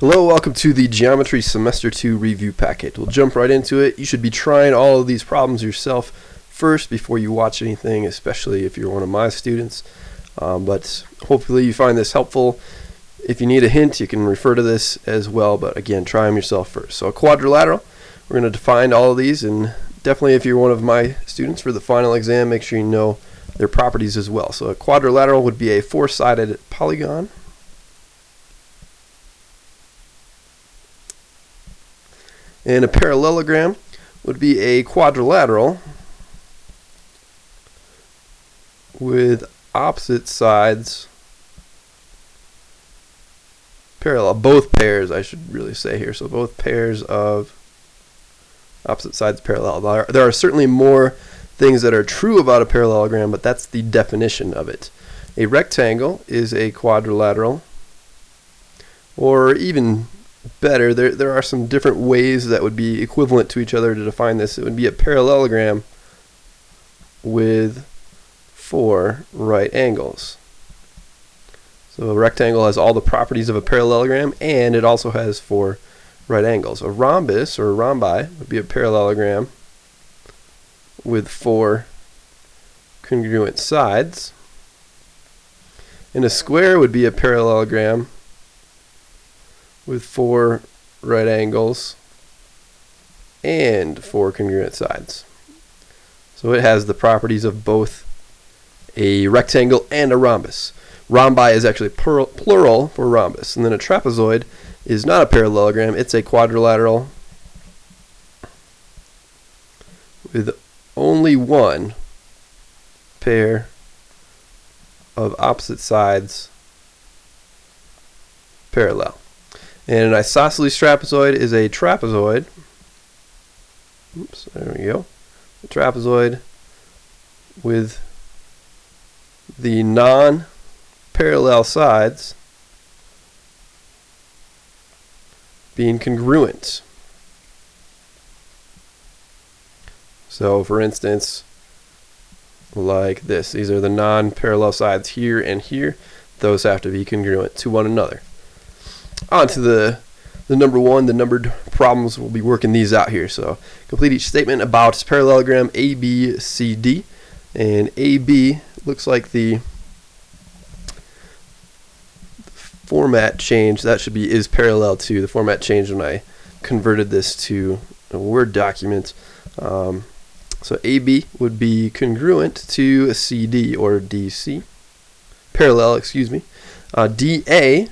Hello, welcome to the Geometry Semester 2 Review Packet. We'll jump right into it. You should be trying all of these problems yourself first before you watch anything, especially if you're one of my students. But hopefully you find this helpful. If you need a hint, you can refer to this as well, but again, try them yourself first. So a quadrilateral, we're going to define all of these, and definitely if you're one of my students for the final exam, make sure you know their properties as well. So a quadrilateral would be a four-sided polygon. And a parallelogram would be a quadrilateral with opposite sides parallel. Both pairs, I should really say here. So both pairs of opposite sides parallel. There are certainly more things that are true about a parallelogram, but that's the definition of it. A rectangle is a quadrilateral, or even better, there are some different ways that would be equivalent to each other to define this. It would be a parallelogram with four right angles. So a rectangle has all the properties of a parallelogram, and it also has four right angles. A rhombus or a rhombi would be a parallelogram with four congruent sides. And a square would be a parallelogram with four right angles and four congruent sides. So it has the properties of both a rectangle and a rhombus. Rhombi is actually plural for rhombus. And then a trapezoid is not a parallelogram, it's a quadrilateral with only one pair of opposite sides parallel. And an isosceles trapezoid is a trapezoid. Oops, there we go. A trapezoid with the non-parallel sides being congruent. So, for instance, like this. These are the non-parallel sides here and here. Those have to be congruent to one another. On to the number one, the numbered problems. We'll be working these out here. So complete each statement about parallelogram A, B, C, D. And AB looks like the format change. That should be is parallel to the format change when I converted this to a Word document. So AB would be congruent to a CD or DC. Parallel, excuse me. DA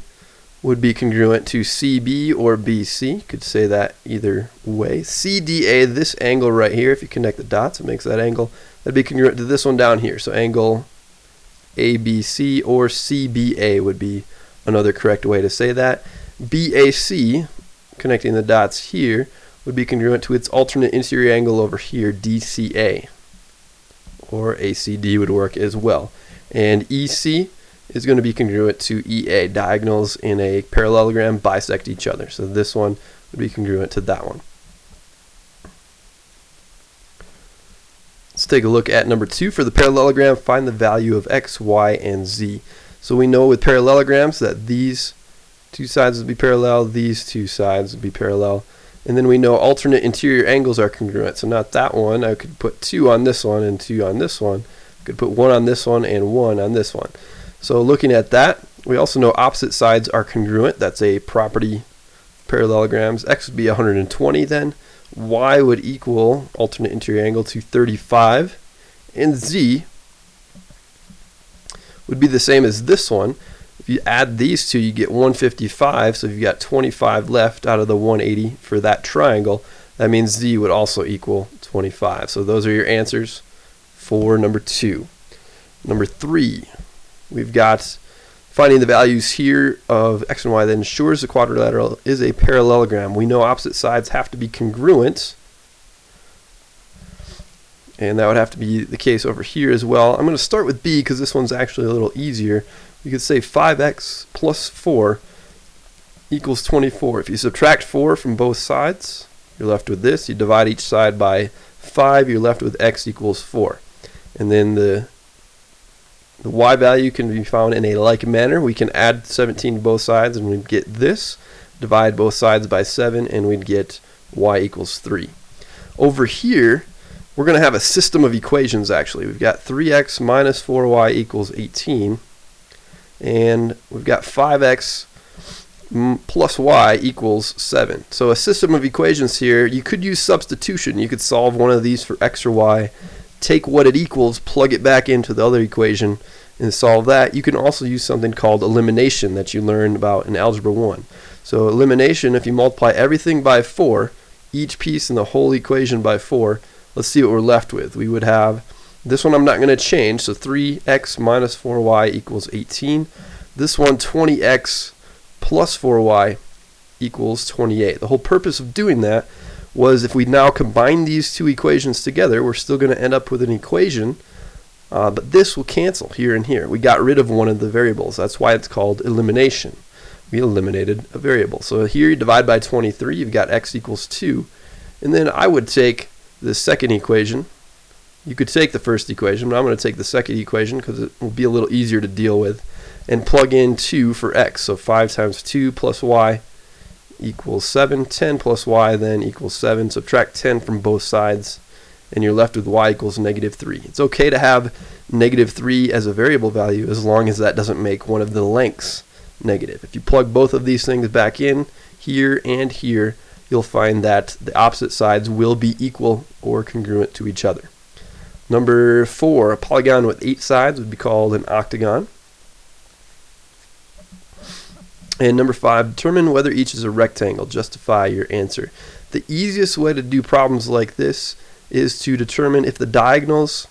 would be congruent to CB or BC. Could say that either way. CDA, this angle right here, if you connect the dots, it makes that angle. That'd be congruent to this one down here. So angle ABC or CBA would be another correct way to say that. BAC, connecting the dots here, would be congruent to its alternate interior angle over here, DCA. Or ACD would work as well. And EC is going to be congruent to EA. Diagonals in a parallelogram bisect each other. So this one would be congruent to that one. Let's take a look at number 2. For the parallelogram, find the value of x, y, and z. So we know with parallelograms that these two sides would be parallel, these two sides would be parallel. And then we know alternate interior angles are congruent. So not that one. I could put 2 on this one and 2 on this one. I could put 1 on this one and 1 on this one. So looking at that, we also know opposite sides are congruent. That's a property of parallelograms. X would be 120 then. Y would equal alternate interior angle to 35. And Z would be the same as this one. If you add these two, you get 155. So if you've got 25 left out of the 180 for that triangle, that means Z would also equal 25. So those are your answers for number 2. Number 3. We've got finding the values here of x and y that ensures the quadrilateral is a parallelogram. We know opposite sides have to be congruent, and that would have to be the case over here as well. I'm going to start with B because this one's actually a little easier. You could say 5x plus 4 equals 24. If you subtract 4 from both sides, you're left with this. You divide each side by 5, you're left with x equals 4. And then the y value can be found in a like manner. We can add 17 to both sides and we get this. divide both sides by 7, and we'd get y equals 3. Over here, we're going to have a system of equations actually. We've got 3x minus 4y equals 18, and we've got 5x plus y equals 7. So a system of equations here, you could use substitution. You could solve one of these for x or y, take what it equals, plug it back into the other equation, and solve that. You can also use something called elimination that you learned about in Algebra 1. So elimination, if you multiply everything by 4, each piece in the whole equation by 4, let's see what we're left with. We would have, this one I'm not going to change, so 3x minus 4y equals 18. This one, 20x plus 4y equals 28. The whole purpose of doing that was if we now combine these two equations together, we're still going to end up with an equation, but this will cancel here and here. We got rid of one of the variables. That's why it's called elimination. We eliminated a variable. So here you divide by 23, you've got x equals 2, and then I would take the second equation. You could take the first equation, but I'm going to take the second equation because it will be a little easier to deal with, and plug in 2 for x. So 5 times 2 plus y equals 7. 10 plus y then equals 7. Subtract 10 from both sides, and you're left with y equals negative 3. It's okay to have negative 3 as a variable value as long as that doesn't make one of the lengths negative. If you plug both of these things back in, here and here, you'll find that the opposite sides will be equal or congruent to each other. Number 4, a polygon with 8 sides would be called an octagon. And number 5, determine whether each is a rectangle. Justify your answer. The easiest way to do problems like this is to determine if the diagonals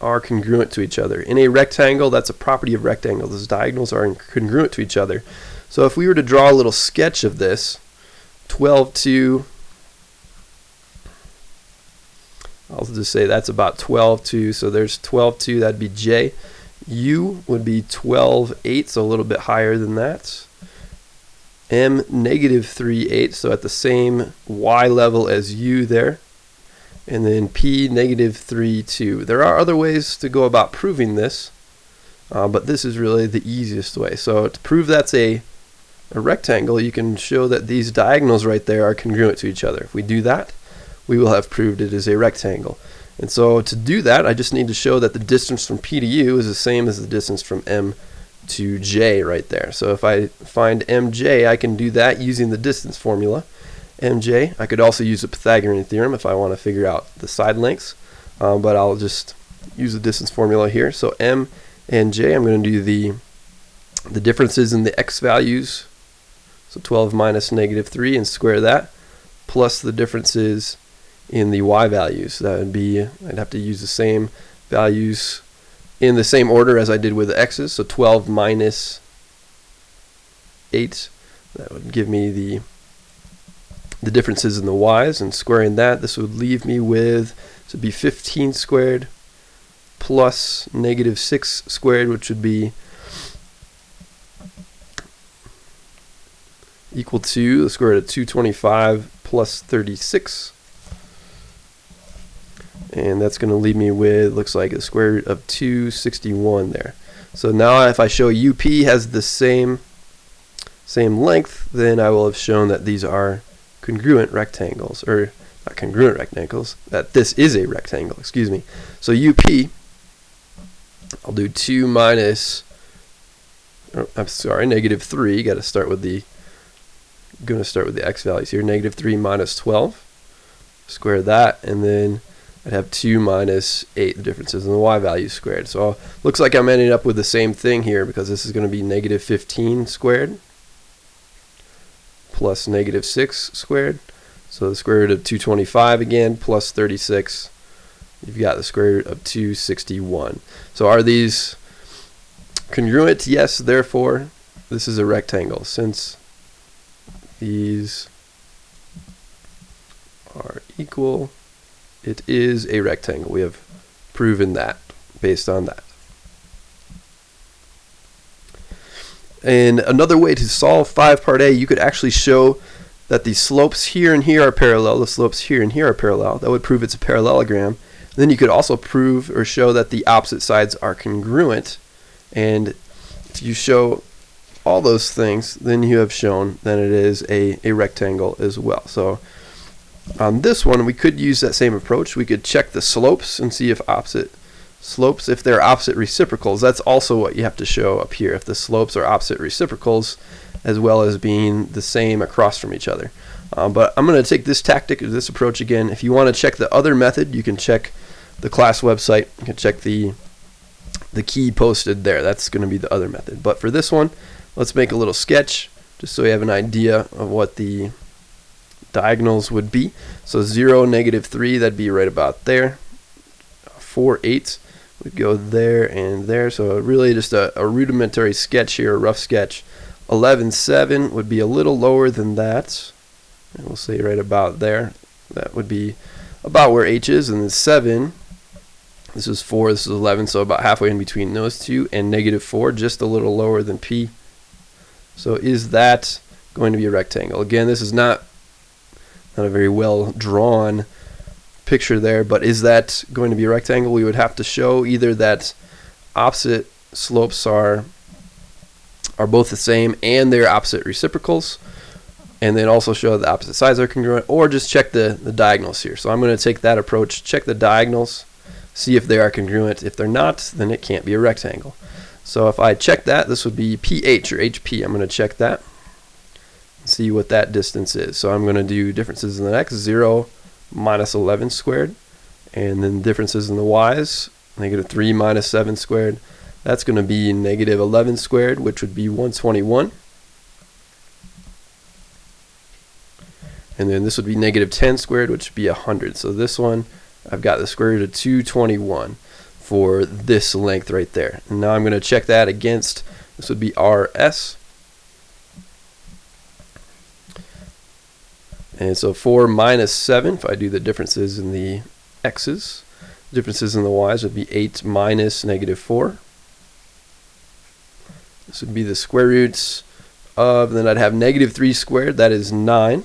are congruent to each other. In a rectangle, that's a property of rectangles. Those diagonals are congruent to each other. So if we were to draw a little sketch of this, 12, 2, I'll just say that's about 12, 2, so there's 12, 2, that'd be J. U would be 12, 8, so a little bit higher than that. M, negative 3, 8, so at the same Y level as U there. And then P, negative 3, 2. There are other ways to go about proving this, but this is really the easiest way. So to prove that's a rectangle, you can show that these diagonals right there are congruent to each other. If we do that, we will have proved it is a rectangle. And so to do that, I just need to show that the distance from P to U is the same as the distance from M to J right there. So if I find MJ, I can do that using the distance formula. MJ, I could also use the Pythagorean theorem if I want to figure out the side lengths, but I'll just use the distance formula here. So M and J, I'm going to do the differences in the x values, so 12 minus negative 3, and square that, plus the differences in the y values. That would be, I'd have to use the same values in the same order as I did with the x's, so 12 minus 8, that would give me the differences in the y's, and squaring that, this would leave me with, this would be 15 squared plus negative 6 squared, which would be equal to the square root of 225 plus 36. And that's going to leave me with, looks like the square root of 261 there. So now if I show UP has the same length, then I will have shown that these are congruent rectangles, or not congruent rectangles, that this is a rectangle, excuse me. So UP, I'll do 2 minus, negative 3, got to start with the, going to start with the x values here, negative 3 minus 12, square that, and then I'd have 2 minus 8, the differences in the y values squared. So looks like I'm ending up with the same thing here, because this is going to be negative 15 squared plus negative 6 squared. So the square root of 225 again plus 36. You've got the square root of 261. So are these congruent? Yes, therefore this is a rectangle. Since these are equal, it is a rectangle. We have proven that based on that. And another way to solve 5 part A, you could actually show that the slopes here and here are parallel, the slopes here and here are parallel. That would prove it's a parallelogram. Then you could also prove or show that the opposite sides are congruent. And if you show all those things, then you have shown that it is a rectangle as well. So on this one, we could use that same approach. We could check the slopes and see if opposite slopes, if they're opposite reciprocals. That's also what you have to show up here, if the slopes are opposite reciprocals as well as being the same across from each other. But I'm going to take this tactic, this approach again. If you want to check the other method, you can check the class website. You can check the key posted there. That's going to be the other method. But for this one, let's make a little sketch just so we have an idea of what the diagonals would be. So 0, -3, that'd be right about there. 4, 8 would go there and there. So really just a rudimentary sketch here, a rough sketch. 11, 7 would be a little lower than that. And we'll say right about there. That would be about where H is. And then 7, this is 4, this is 11, so about halfway in between those two. And -4, just a little lower than P. So is that going to be a rectangle? Again, this is not a very well drawn picture there, but is that going to be a rectangle? We would have to show either that opposite slopes are both the same and they're opposite reciprocals, and then also show the opposite sides are congruent, or just check the diagonals here. So I'm going to take that approach, check the diagonals, see if they are congruent. If they're not, then it can't be a rectangle. So if I check that, this would be PH or HP. I'm going to check that and see what that distance is. So I'm going to do differences in the x, 0 minus 11 squared, and then differences in the y's, -3 minus 7 squared. That's going to be -11 squared, which would be 121. And then this would be -10 squared, which would be 100. So this one, I've got the square root of 221 for this length right there. And now I'm going to check that against, this would be RS. And so 4 minus 7, if I do the differences in the x's, differences in the y's would be 8 minus -4. This would be the square roots of, then I'd have -3 squared, that is 9.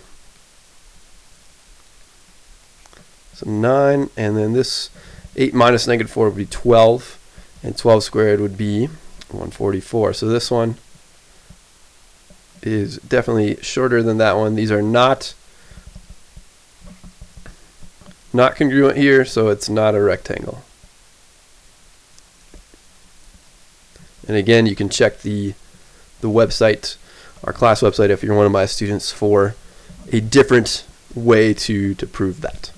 So 9, and then this 8 minus -4 would be 12, and 12 squared would be 144. So this one is definitely shorter than that one. These are not congruent here, so it's not a rectangle. And again, you can check the website, our class website, if you're one of my students, for a different way to prove that.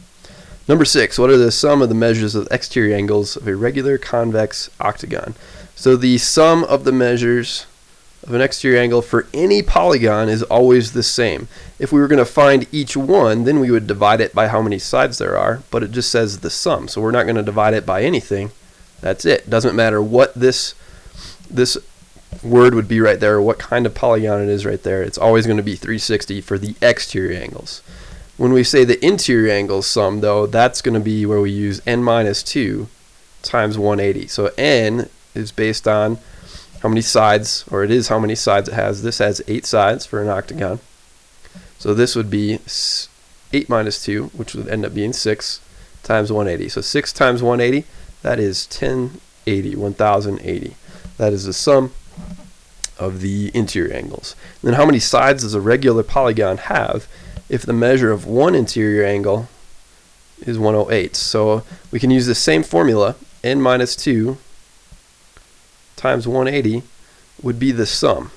Number 6, what are the sum of the measures of exterior angles of a regular convex octagon? So the sum of the measures of an exterior angle for any polygon is always the same. If we were going to find each one, then we would divide it by how many sides there are, but it just says the sum, so we're not going to divide it by anything. That's it. Doesn't matter what this word would be right there, or what kind of polygon it is right there. It's always going to be 360 for the exterior angles. When we say the interior angles sum, though, that's going to be where we use n minus 2 times 180. So n is based on how many sides, or it is how many sides it has. This has 8 sides for an octagon. So this would be 8 minus 2, which would end up being 6 times 180. So 6 times 180, that is 1080, 1080. That is the sum of the interior angles. And then how many sides does a regular polygon have if the measure of one interior angle is 108? So we can use the same formula, n minus 2 times 180 would be the sum.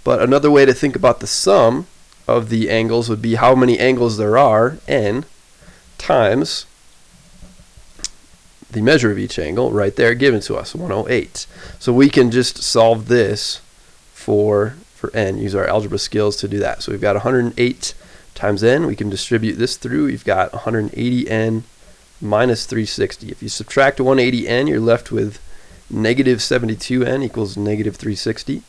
But another way to think about the sum of the angles would be how many angles there are, n, times the measure of each angle right there given to us, 108. So we can just solve this for n, use our algebra skills to do that. So we've got 108 times n. We can distribute this through. We've got 180n minus 360. If you subtract 180n, you're left with -72n equals -360.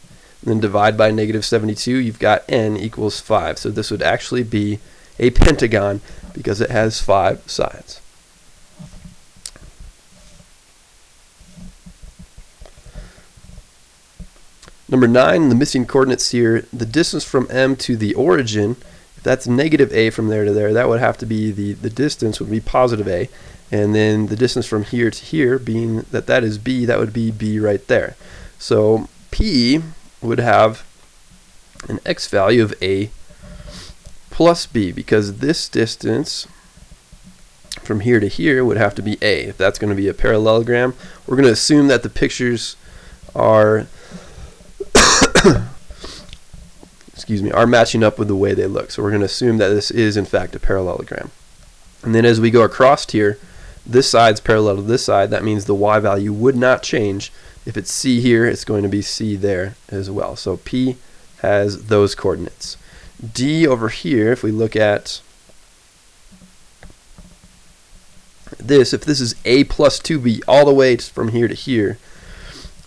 And then divide by -72, you've got n equals 5. So this would actually be a pentagon because it has 5 sides. Number 9, the missing coordinates here, the distance from M to the origin, if that's -a from there to there, that would have to be, the distance would be +a. And then the distance from here to here, being that that is B, that would be B right there. So P would have an x value of a plus b, because this distance from here to here would have to be a. If that's going to be a parallelogram, we're going to assume that the pictures are excuse me, are matching up with the way they look. So we're going to assume that this is in fact a parallelogram. And then as we go across here, this side's parallel to this side. That means the y value would not change. If it's c here, it's going to be c there as well. So P has those coordinates. D over here, if we look at this, if this is a plus 2b all the way from here to here,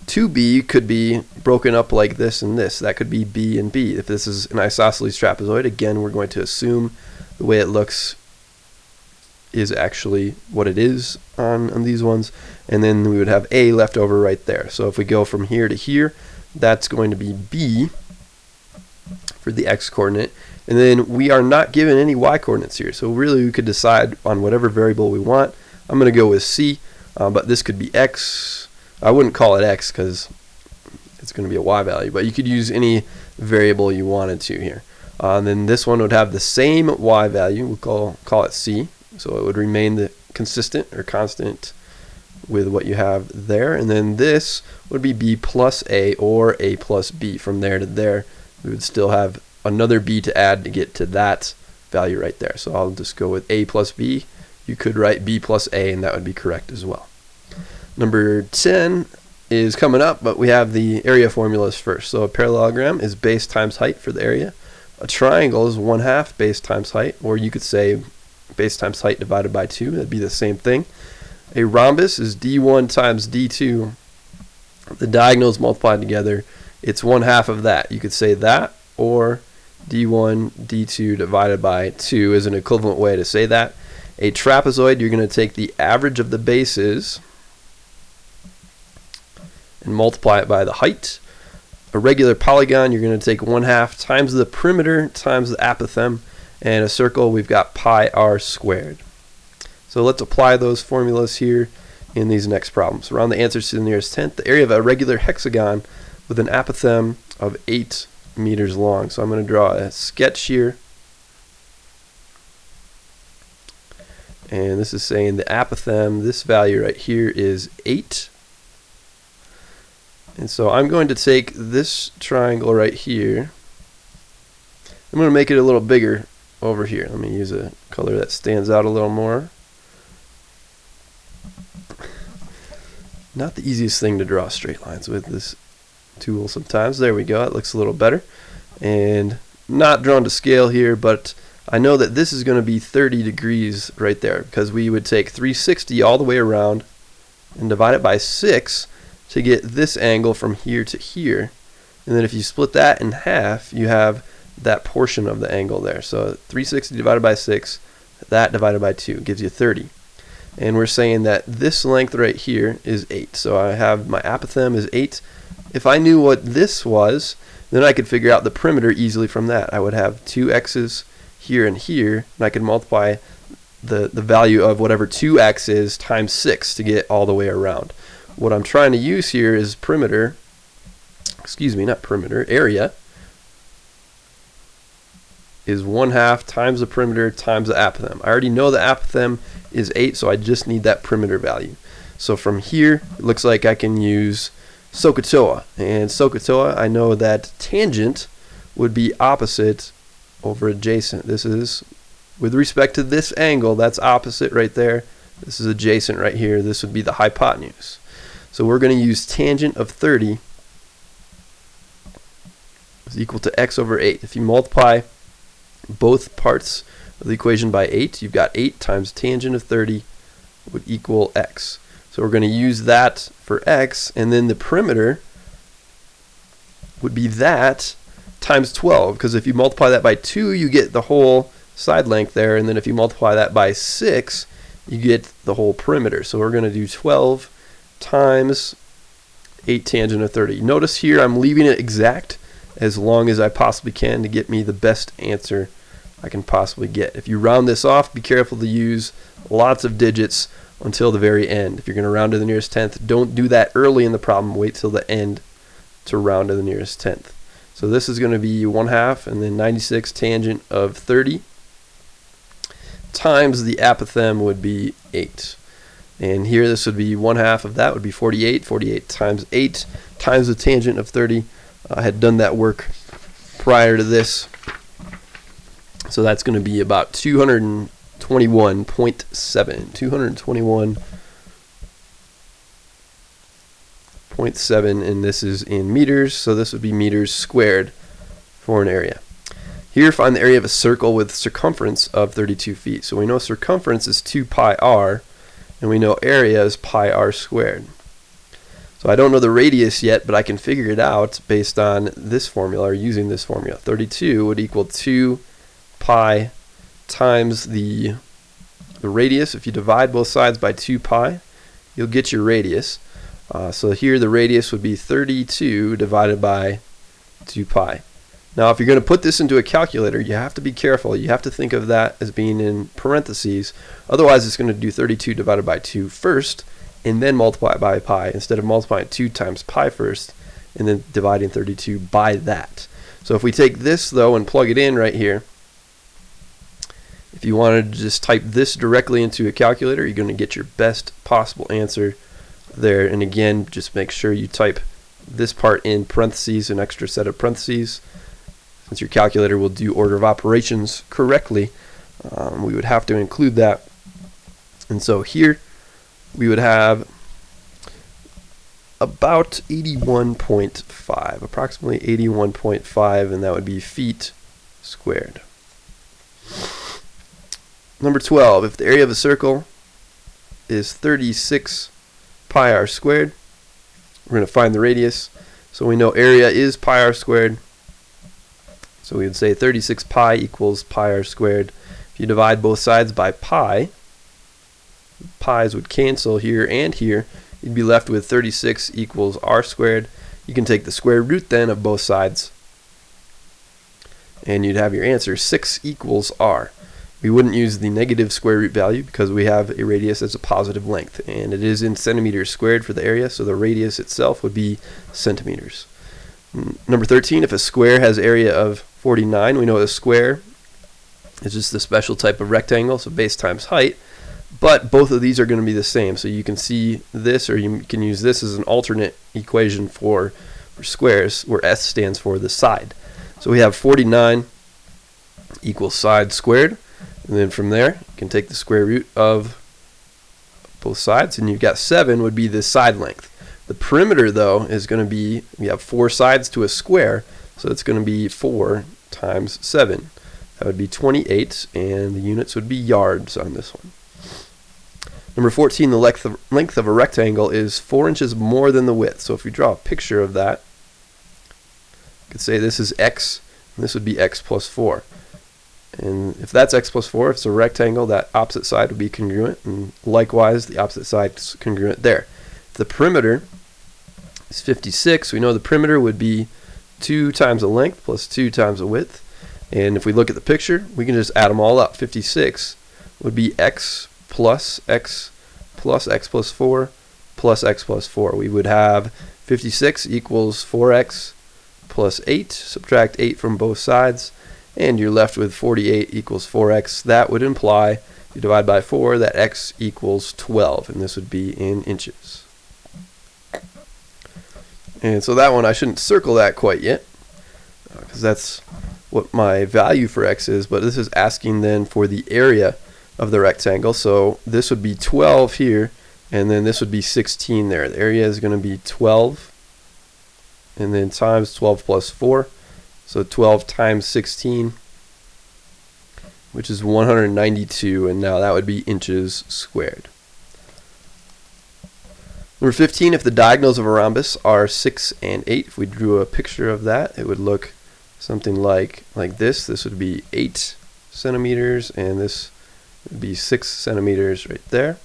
2b could be broken up like this and this. That could be b and b. If this is an isosceles trapezoid, again, we're going to assume the way it looks is actually what it is on these ones, and then we would have a left over right there. So if we go from here to here, that's going to be b for the x coordinate, and then we are not given any y coordinates here, so really we could decide on whatever variable we want. I'm going to go with c, but this could be x. I wouldn't call it x because it's going to be a y value, but you could use any variable you wanted to here. And then this one would have the same y value. We'll call it c, so it would remain the consistent or constant with what you have there. And then this would be b plus a or a plus b. From there to there, we would still have another b to add to get to that value right there. So I'll just go with a plus b. You could write b plus a, and that would be correct as well. Number 10 is coming up, but we have the area formulas first. So a parallelogram is base times height for the area. A triangle is 1/2 base times height, or you could say base times height divided by 2. That'd be the same thing. A rhombus is d1 times d2. The diagonals multiplied together, it's 1/2 of that. You could say that, or d1 d2 divided by 2 is an equivalent way to say that. A trapezoid, you're going to take the average of the bases and multiply it by the height. A regular polygon, you're going to take 1/2 times the perimeter times the apothem, and a circle, we've got pi r squared. So let's apply those formulas here in these next problems. Round the answers to the nearest tenth. The area of a regular hexagon with an apothem of 8 meters long. So I'm going to draw a sketch here. And this is saying the apothem, this value right here is 8. And so I'm going to take this triangle right here. I'm going to make it a little bigger over here. Let me use a color that stands out a little more. Not the easiest thing to draw straight lines with this tool sometimes. There we go. It looks a little better. And not drawn to scale here, but I know that this is going to be 30 degrees right there, because we would take 360 all the way around and divide it by 6 to get this angle from here to here. And then if you split that in half, you have that portion of the angle there. So 360 divided by 6, that divided by 2 gives you 30. And we're saying that this length right here is 8. So I have my apothem is 8. If I knew what this was, then I could figure out the perimeter easily from that. I would have 2 x's here and here, and I could multiply the value of whatever 2x is times 6 to get all the way around. What I'm trying to use here is perimeter, area is 1/2 times the perimeter times the apothem. I already know the apothem is 8, so I just need that perimeter value. So from here, it looks like I can use SOHCAHTOA. And SOHCAHTOA, I know that tangent would be opposite over adjacent. This is, with respect to this angle, that's opposite right there. This is adjacent right here. This would be the hypotenuse. So we're going to use tangent of 30 is equal to x over 8. If you multiply both parts of the equation by 8, you've got 8 times tangent of 30 would equal x. So we're going to use that for x, and then the perimeter would be that times 12, because if you multiply that by 2, you get the whole side length there, and then if you multiply that by 6, you get the whole perimeter. So we're going to do 12 times 8 tangent of 30. Notice here I'm leaving it exact as long as I possibly can to get me the best answer I can possibly get. If you round this off, be careful to use lots of digits until the very end. If you're going to round to the nearest tenth, don't do that early in the problem. Wait till the end to round to the nearest tenth. So this is going to be 1/2 and then 96 tangent of 30 times the apothem would be 8. And here this would be 1/2 of that would be 48. 48 times 8 times the tangent of 30. I had done that work prior to this. So that's going to be about 221.7. 221.7, and this is in meters, so this would be meters squared for an area. Here, find the area of a circle with circumference of 32 feet. So we know circumference is 2 pi r, and we know area is pi r squared. So I don't know the radius yet, but I can figure it out based on this formula, or using this formula. 32 would equal 2 pi times the radius. If you divide both sides by 2 pi, you'll get your radius. So here the radius would be 32 divided by 2 pi. Now if you're going to put this into a calculator, you have to be careful. You have to think of that as being in parentheses. Otherwise it's going to do 32 divided by 2 first, and then multiply by pi, instead of multiplying 2 times pi first, and then dividing 32 by that. So if we take this though and plug it in right here, if you wanted to just type this directly into a calculator, you're going to get your best possible answer there. And again, just make sure you type this part in parentheses, an extra set of parentheses, since your calculator will do order of operations correctly. We would have to include that. And so here we would have about 81.5, approximately 81.5, and that would be feet squared. Number 12, if the area of a circle is 36 pi r squared, we're going to find the radius. So we know area is pi r squared. So we would say 36 pi equals pi r squared. If you divide both sides by pi, pi's would cancel here and here. You'd be left with 36 equals r squared. You can take the square root then of both sides, and you'd have your answer 6 equals r. We wouldn't use the negative square root value because we have a radius that's a positive length, and it is in centimeters squared for the area, so the radius itself would be centimeters. Number 13, if a square has area of 49, we know a square is just a special type of rectangle, so base times height, but both of these are going to be the same. So you can see this, or you can use this as an alternate equation for squares, where S stands for the side. So we have 49 equals side squared, and then from there you can take the square root of both sides, and you've got 7 would be the side length. The perimeter though is going to be, we have 4 sides to a square, so it's going to be 4 times 7. That would be 28, and the units would be yards on this one. Number 14, the length of a rectangle is 4 inches more than the width. So if we draw a picture of that, you could say this is x, and this would be x plus 4. And if that's x plus 4, if it's a rectangle, that opposite side would be congruent, and likewise the opposite side is congruent there. If the perimeter is 56, we know the perimeter would be 2 times the length plus 2 times the width. And if we look at the picture, we can just add them all up. 56 would be x plus x plus x plus 4 plus x plus 4. We would have 56 equals 4x plus 8. Subtract 8 from both sides, and you're left with 48 equals 4x. That would imply, if you divide by 4, that x equals 12, and this would be in inches. And so that one, I shouldn't circle that quite yet, because that's what my value for x is, but this is asking then for the area of the rectangle. So this would be 12 here, and then this would be 16 there. The area is going to be 12, and then times 12 plus 4. So 12 times 16, which is 192, and now that would be inches squared. Number 15, if the diagonals of a rhombus are 6 and 8, if we drew a picture of that, it would look something like this. This would be 8 centimeters, and this would be 6 centimeters right there.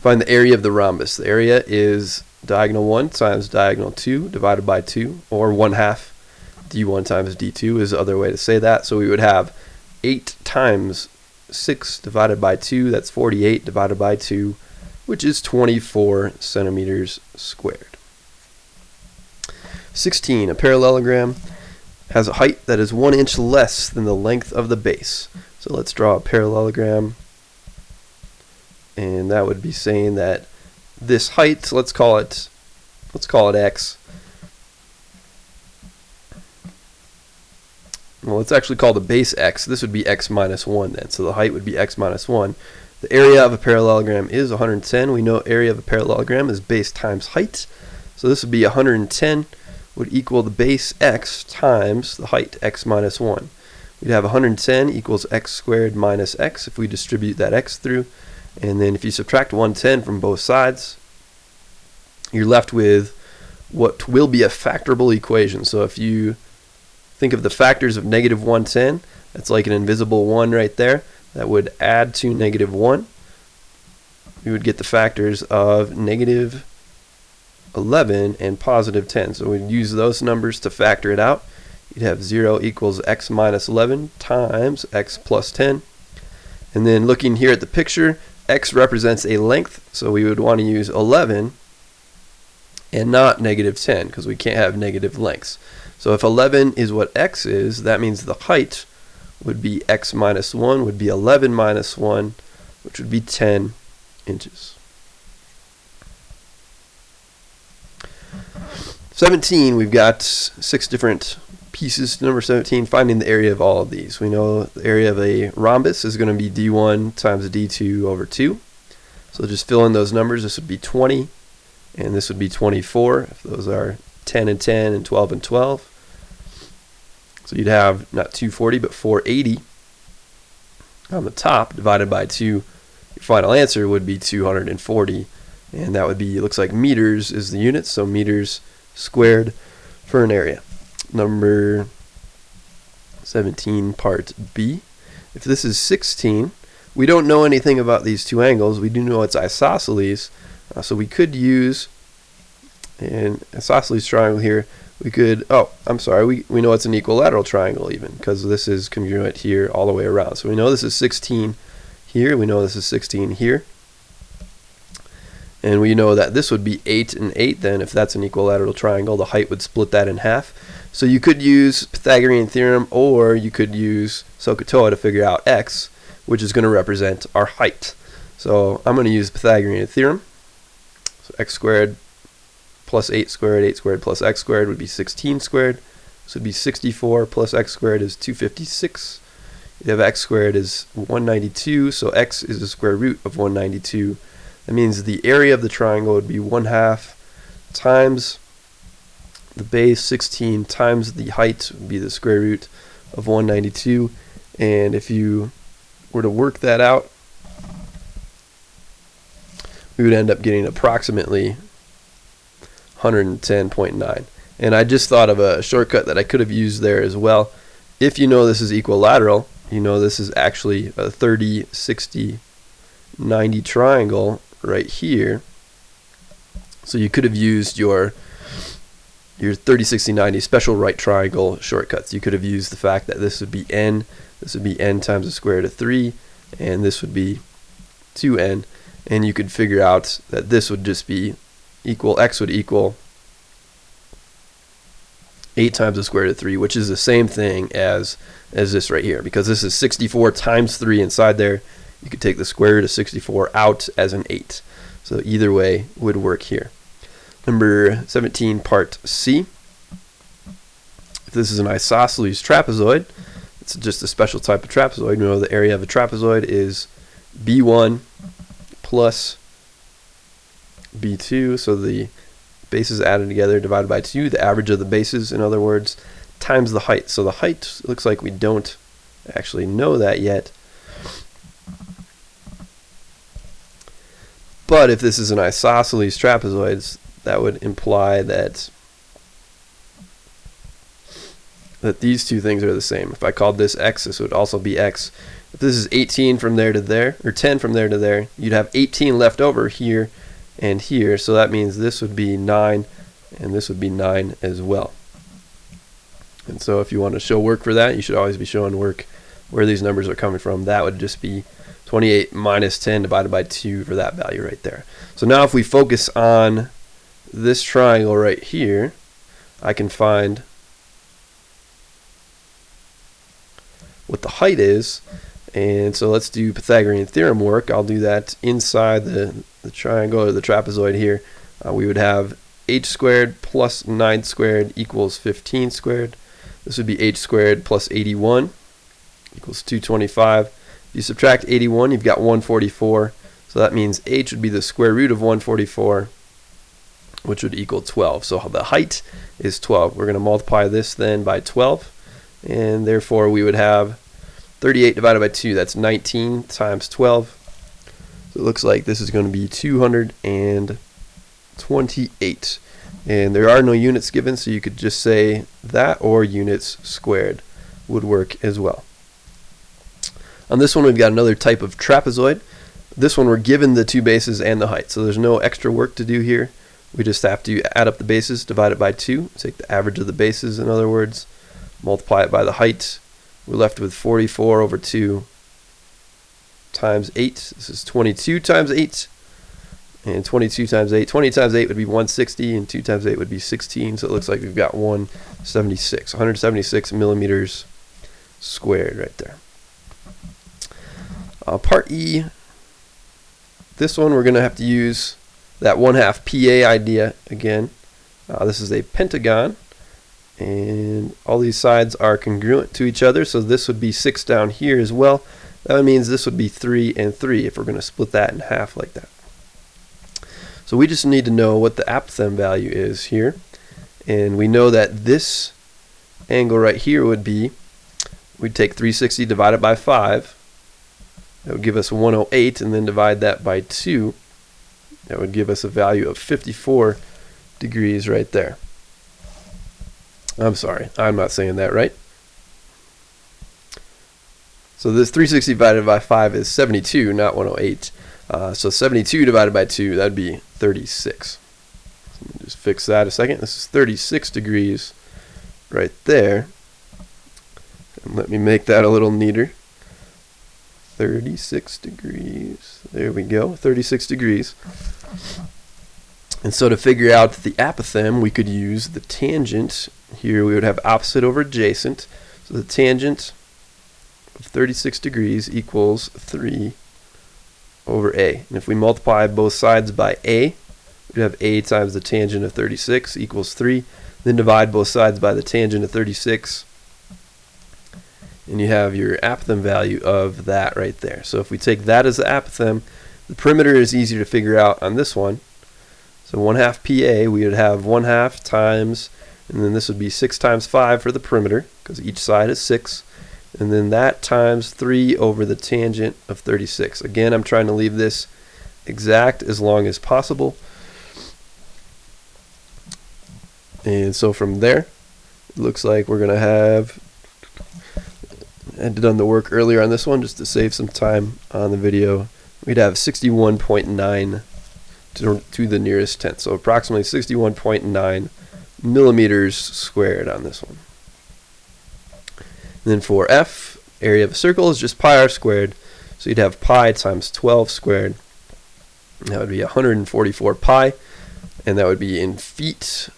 Find the area of the rhombus. The area is diagonal 1 times diagonal 2 divided by 2, or 1/2 d1 times d2 is the other way to say that. So we would have 8 times 6 divided by 2, that's 48 divided by 2, which is 24 centimeters squared. 16. A parallelogram has a height that is 1 inch less than the length of the base. So let's draw a parallelogram, and that would be saying that this height, let's call it x. Well, let's actually call the base x. This would be x minus 1 then. So the height would be x minus 1. The area of a parallelogram is 110. We know area of a parallelogram is base times height. So this would be 110 would equal the base x times the height, x minus 1. We'd have 110 equals x squared minus x if we distribute that x through. And then if you subtract 110 from both sides, you're left with what will be a factorable equation. So if you think of the factors of negative 110, that's like an invisible 1 right there. That would add to negative 1. We would get the factors of negative 11 and positive 10. So we'd use those numbers to factor it out. You'd have 0 equals x minus 11 times x plus 10. And then looking here at the picture, x represents a length, so we would want to use 11 and not negative 10 because we can't have negative lengths. So if 11 is what x is, that means the height would be x minus 1, would be 11 minus 1, which would be 10 inches. 17, we've got 6 different pieces. Number 17, finding the area of all of these. We know the area of a rhombus is going to be d1 times d2 over 2. So just fill in those numbers. This would be 20, and this would be 24, if those are 10 and 10 and 12 and 12. So you'd have not 240 but 480 on the top divided by 2. Your final answer would be 240, and that would be, it looks like meters is the unit, so meters squared for an area. Number 17, part B. If this is 16, we don't know anything about these two angles. We do know it's isosceles, so we could use an isosceles triangle here. We could, we know it's an equilateral triangle even, because this is congruent here all the way around. So we know this is 16 here, we know this is 16 here. And we know that this would be 8 and 8 then. If that's an equilateral triangle, the height would split that in half. So you could use Pythagorean theorem, or you could use SOHCAHTOA to figure out x, which is going to represent our height. So I'm going to use Pythagorean theorem. So x squared plus 8 squared plus x squared would be 16 squared. This would be 64 plus x squared is 256. You have x squared is 192, so x is the square root of 192. That means the area of the triangle would be 1/2 times the base, 16 times the height would be the square root of 192. And if you were to work that out, we would end up getting approximately 110.9. And I just thought of a shortcut that I could have used there as well. If you know this is equilateral, you know this is actually a 30, 60, 90 triangle right here. So you could have used your 30, 60, 90 special right triangle shortcuts. You could have used the fact that this would be n times the square root of 3, and this would be 2n, and you could figure out that this would just be x would equal 8 times the square root of 3, which is the same thing as this right here, because this is 64 times 3 inside there. You could take the square root of 64 out as an 8. So either way would work here. Number 17, part C. If this is an isosceles trapezoid, it's just a special type of trapezoid. We know the area of a trapezoid is B1 plus B2, so the bases added together divided by 2, the average of the bases, in other words, times the height. So the height looks like we don't actually know that yet. But if this is an isosceles trapezoid, that would imply that these two things are the same. If I called this x, this would also be x. If this is 18 from there to there, or 10 from there to there, you'd have 18 left over here and here. So that means this would be 9, and this would be 9 as well. And so if you want to show work for that, you should always be showing work where these numbers are coming from. That would just be 28 minus 10 divided by 2 for that value right there. So now if we focus on this triangle right here, I can find what the height is. And so let's do Pythagorean theorem work. I'll do that inside the triangle or the trapezoid here. We would have h squared plus 9 squared equals 15 squared. This would be h squared plus 81 equals 225. If you subtract 81, you've got 144. So that means h would be the square root of 144, which would equal 12. So the height is 12. We're going to multiply this then by 12, and therefore we would have 38 divided by 2. That's 19 times 12. So it looks like this is going to be 228. And there are no units given, so you could just say that, or units squared would work as well. On this one, we've got another type of trapezoid. This one, we're given the two bases and the height, so there's no extra work to do here. We just have to add up the bases, divide it by 2, take the average of the bases, in other words, multiply it by the height. We're left with 44 over 2 times 8. This is 22 times 8. And 22 times 8. 20 times 8 would be 160, and 2 times 8 would be 16. So it looks like we've got 176 millimeters squared right there. Part E, this one we're going to have to use that 1/2 PA idea again. This is a pentagon, and all these sides are congruent to each other, so this would be 6 down here as well. That means this would be 3 and 3 if we're going to split that in half like that. So we just need to know what the apothem value is here, and we know that this angle right here would be, we'd take 360 divided by 5. That would give us 108, and then divide that by 2. That would give us a value of 54 degrees right there. I'm sorry, I'm not saying that right. So this 360 divided by 5 is 72, not 108. So 72 divided by 2, that would be 36. Let me just fix that a second. This is 36 degrees right there. And let me make that a little neater. 36 degrees. There we go, 36 degrees. And so to figure out the apothem, we could use the tangent. Here we would have opposite over adjacent. So the tangent of 36 degrees equals 3 over a. And if we multiply both sides by a, we'd have a times the tangent of 36 equals 3. Then divide both sides by the tangent of 36, and you have your apothem value of that right there. So if we take that as the apothem, the perimeter is easier to figure out on this one. So 1/2 PA, we would have 1/2 times, and then this would be 6 times 5 for the perimeter, because each side is 6. And then that times 3 over the tangent of 36. Again, I'm trying to leave this exact as long as possible. And so from there, it looks like we're going to have, I had done the work earlier on this one just to save some time on the video. We'd have 61.9 to the nearest tenth. So approximately 61.9 millimeters squared on this one. And then for F, area of a circle is just pi r squared. So you'd have pi times 12 squared. And that would be 144 pi. And that would be in feet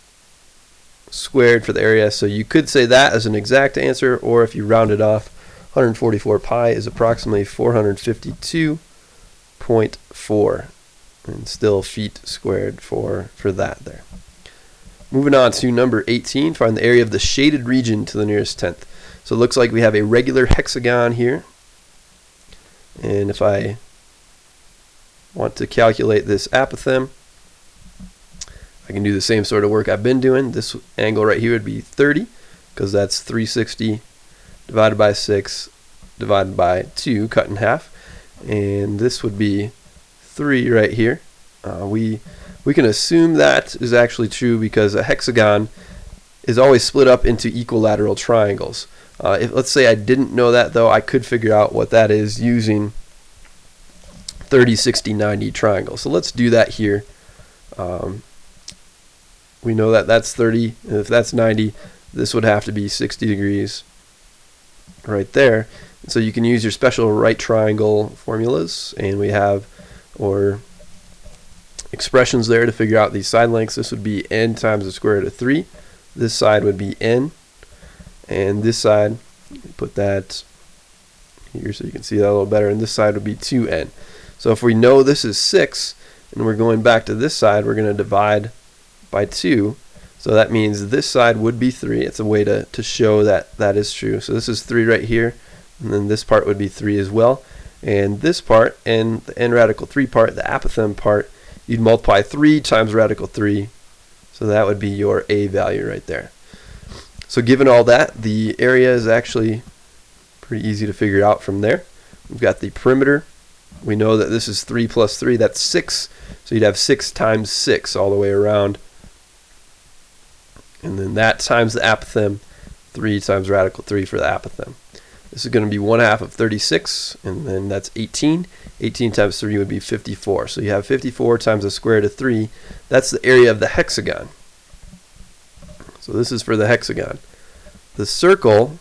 squared for the area. So you could say that as an exact answer, or if you round it off, 144 pi is approximately 452.4. And still feet squared for that there. Moving on to number 18, find the area of the shaded region to the nearest tenth. So it looks like we have a regular hexagon here. And if I want to calculate this apothem, I can do the same sort of work I've been doing. This angle right here would be 30, because that's 360 divided by 6 divided by 2, cut in half. And this would be 3 right here. We can assume that is actually true because a hexagon is always split up into equilateral triangles. If let's say I didn't know that, though, I could figure out what that is using 30, 60, 90 triangles. So let's do that here. We know that that's 30, and if that's 90, this would have to be 60 degrees right there. And so you can use your special right triangle formulas, and we have, or expressions there to figure out these side lengths. This would be n times the square root of 3 This side would be n, and this side, put that here so you can see that a little better, and this side would be 2n. So if we know this is 6, and we're going back to this side, we're going to divide by 2. So that means this side would be 3. It's a way to show that that is true. So this is 3 right here, and then this part would be 3 as well. And this part, and the n radical 3 part, the apothem part, you'd multiply 3 times radical 3. So that would be your a value right there. So given all that, the area is actually pretty easy to figure out from there. We've got the perimeter. We know that this is 3 plus 3, that's 6. So you'd have 6 times 6 all the way around. And then that times the apothem, 3 times radical 3 for the apothem. This is going to be 1/2 of 36, and then that's 18. 18 times 3 would be 54. So you have 54 times the square root of 3. That's the area of the hexagon. So this is for the hexagon. The circle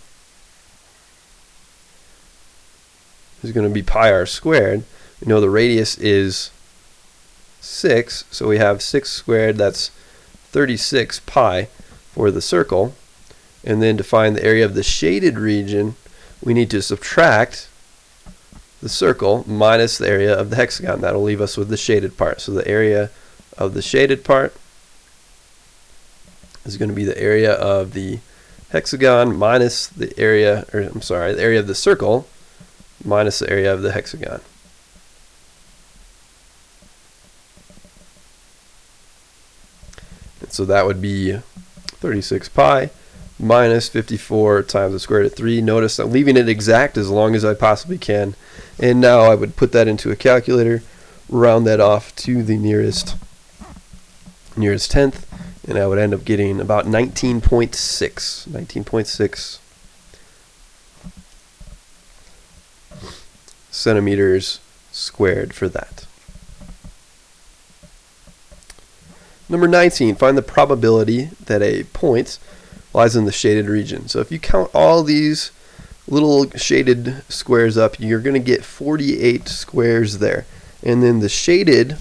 is going to be pi r squared. We know the radius is 6, so we have 6 squared, that's 36 pi for the circle. And then to find the area of the shaded region, we need to subtract the circle minus the area of the hexagon. That'll leave us with the shaded part. So the area of the shaded part is going to be the area of the hexagon minus the area, or I'm sorry, the area of the circle minus the area of the hexagon. And so that would be 36 pi minus 54 times the square root of 3. Notice I'm leaving it exact as long as I possibly can. And now I would put that into a calculator, round that off to the nearest tenth, and I would end up getting about 19.6 centimeters squared for that. Number 19, find the probability that a point lies in the shaded region. So if you count all these little shaded squares up, you're going to get 48 squares there. And then the shaded,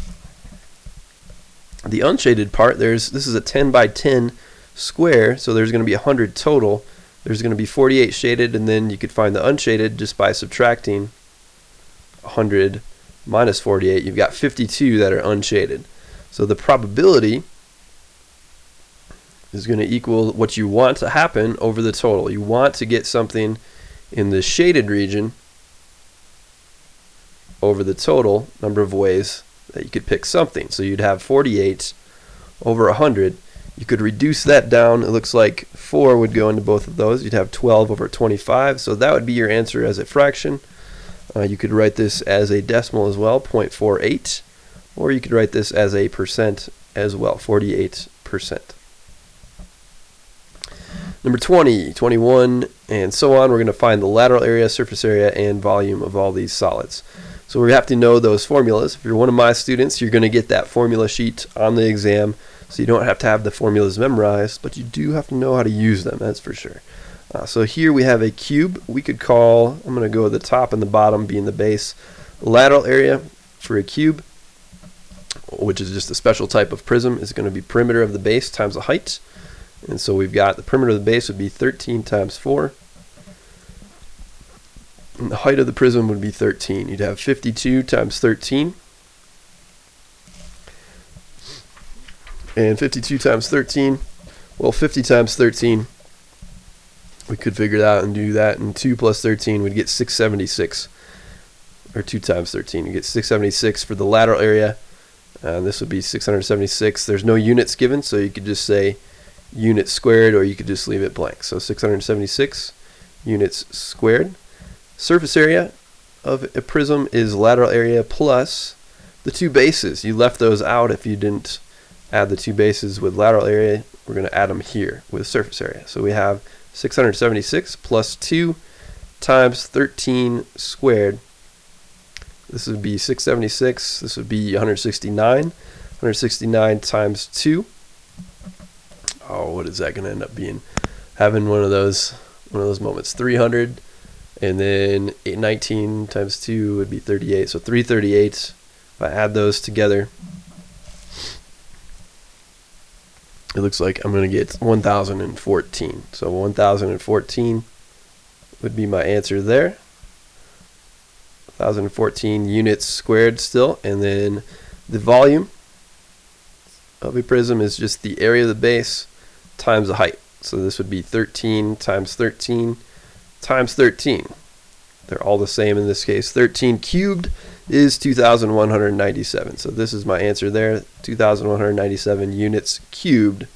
the unshaded part, this is a 10 by 10 square, so there's going to be 100 total. There's going to be 48 shaded, and then you could find the unshaded just by subtracting 100 minus 48. You've got 52 that are unshaded. So the probability is going to equal what you want to happen over the total. You want to get something in the shaded region over the total number of ways that you could pick something. So you'd have 48 over 100. You could reduce that down. It looks like 4 would go into both of those. You'd have 12 over 25. So that would be your answer as a fraction. You could write this as a decimal as well, 0.48. Or you could write this as a percent as well, 48%. Number 20, 21, and so on. We're going to find the lateral area, surface area, and volume of all these solids. So we have to know those formulas. If you're one of my students, you're going to get that formula sheet on the exam, so you don't have to have the formulas memorized, but you do have to know how to use them, that's for sure. So here we have a cube. We could call, I'm going to go the top and the bottom being the base, lateral area for a cube, which is just a special type of prism, is going to be perimeter of the base times the height. And so we've got the perimeter of the base would be 13 times 4. And the height of the prism would be 13. You'd have 52 times 13. And 52 times 13, well, 50 times 13, we could figure it out and do that. And 2 plus 13 would get 676. Or 2 times 13, you get 676 for the lateral area. And this would be 676. There's no units given, so you could just say units squared, or you could just leave it blank. So 676 units squared. Surface area of a prism is lateral area plus the two bases. You left those out if you didn't add the two bases with lateral area. We're going to add them here with surface area. So we have 676 plus 2 times 13 squared. This would be 676. This would be 169. 169 times 2. Oh, what is that going to end up being? Having one of those moments. 300, and then 19 times 2 would be 38. So 338. If I add those together, it looks like I'm going to get 1014. So 1014 would be my answer there. 1014 units squared still, and then the volume of a prism is just the area of the base times the height. So this would be 13 times 13 times 13. They're all the same in this case. 13 cubed is 2,197. So this is my answer there, 2,197 units cubed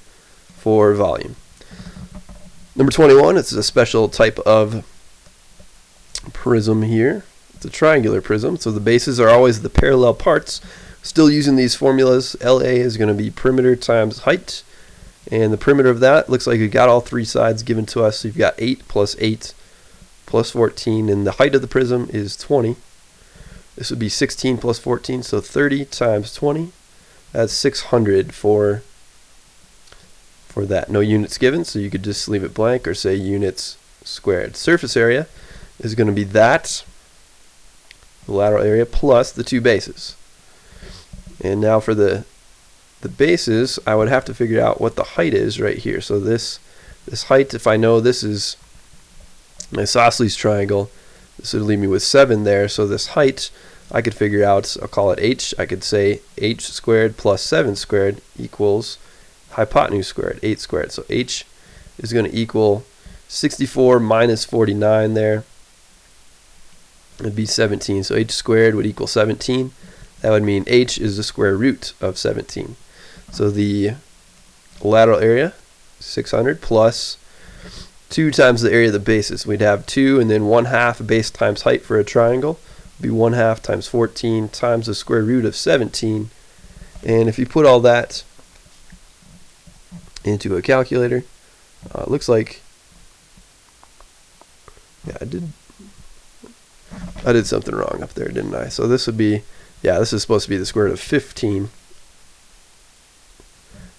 for volume. Number 21, it's a special type of prism here. It's a triangular prism, so the bases are always the parallel parts. Still using these formulas, LA is going to be perimeter times height, and the perimeter of that looks like we got all three sides given to us. So you've got 8 plus 14, and the height of the prism is 20. This would be 16 plus 14, so 30 times 20. That's 600 for that. No units given, so you could just leave it blank or say units squared. Surface area is going to be that, the lateral area, plus the two bases. And now for the bases, I would have to figure out what the height is right here. So this height, if I know this is my isosceles triangle, this would leave me with 7 there. So this height I could figure out, I'll call it h. I could say h squared plus 7 squared equals hypotenuse squared, 8 squared. So h is going to equal 64 minus 49 there. It'd be 17. So h squared would equal 17. That would mean h is the square root of 17. So the lateral area, 600, plus 2 times the area of the bases. We'd have 2 and then 1/2 base times height for a triangle. It'd be 1/2 times 14 times the square root of 17. And if you put all that into a calculator, it looks like, yeah, I did something wrong up there, didn't I? So this would be, yeah, this is supposed to be the square root of 15,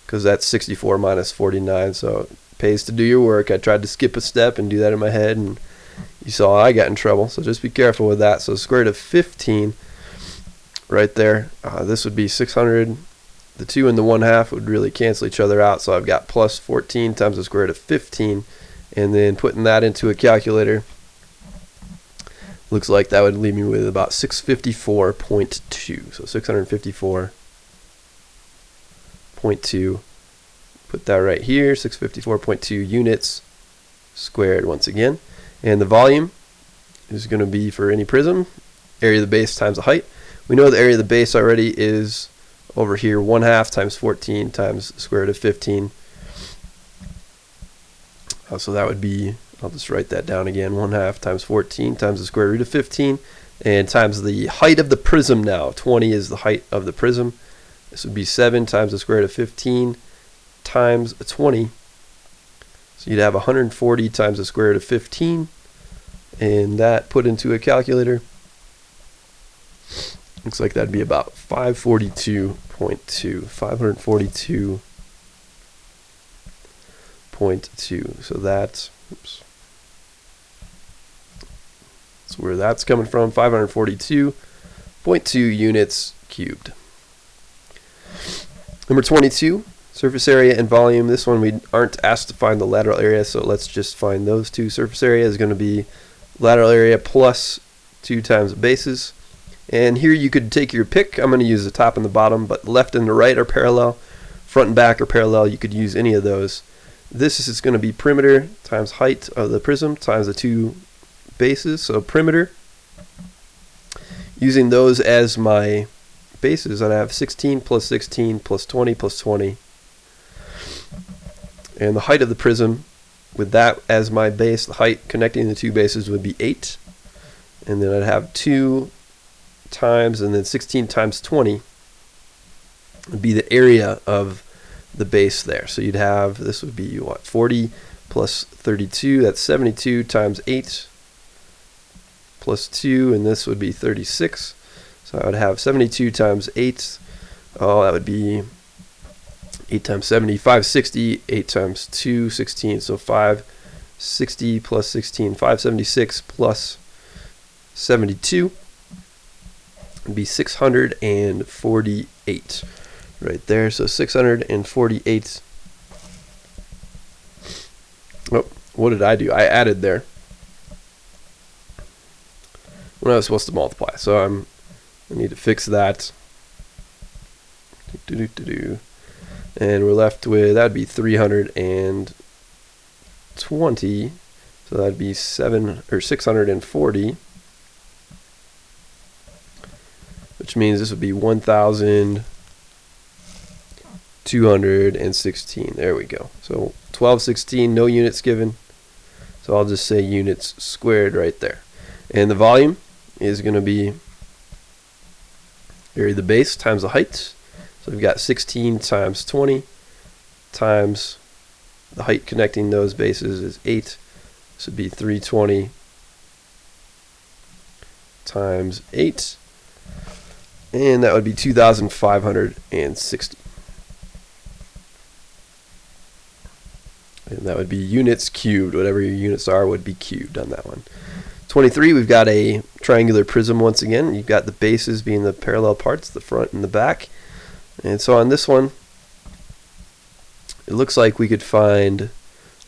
because that's 64 minus 49, so it pays to do your work. I tried to skip a step and do that in my head, and you saw I got in trouble, so just be careful with that. So square root of 15 right there, this would be 600. The 2 and the 1/2 would really cancel each other out, so I've got plus 14 times the square root of 15, and then putting that into a calculator, looks like that would leave me with about 654.2. So 654.2. Put that right here, 654.2 units squared once again. And the volume is going to be, for any prism, area of the base times the height. We know the area of the base already is over here, 1/2 times 14 times the square root of 15. So that would be, I'll just write that down again, 1/2 times 14 times the square root of 15, and times the height of the prism now. 20 is the height of the prism. This would be 7 times the square root of 15 times 20. So you'd have 140 times the square root of 15, and that put into a calculator, looks like that'd be about 542.2. 542.2. So that's, oops, that's where that's coming from, 542.2 units cubed. Number 22, surface area and volume. This one we aren't asked to find the lateral area, so let's just find those two. Surface area is going to be lateral area plus 2 times the bases. And here you could take your pick. I'm going to use the top and the bottom, but left and the right are parallel, front and back are parallel. You could use any of those. This is going to be perimeter times height of the prism times the two bases. So perimeter, using those as my bases, I'd have 16 plus 16 plus 20 plus 20. And the height of the prism, with that as my base, the height connecting the two bases would be 8. And then I'd have 2 times, and then 16 times 20 would be the area of the base there. So you'd have, this would be what, 40 plus 32, that's 72 times 8 plus 2, and this would be 36. So I would have 72 times 8, oh, that would be 8 times 70, 560, 8 times 2, 16, so 560 plus 16, 576 plus 72 would be 648 right there. So 648 what did I do? I added there when I was supposed to multiply. So I need to fix that. And we're left with, that'd be 320. So that'd be 640. Which means this would be 1,216. There we go. So 1216, no units given. So I'll just say units squared right there. And the volume is going to be area of the base times the height. So we've got 16 times 20 times the height connecting those bases is 8. This would be 320 times 8. And that would be 2,560. And that would be units cubed. Whatever your units are would be cubed on that one. 23, we've got a triangular prism once again. You've got the bases being the parallel parts, the front and the back. And so on this one, it looks like we could find,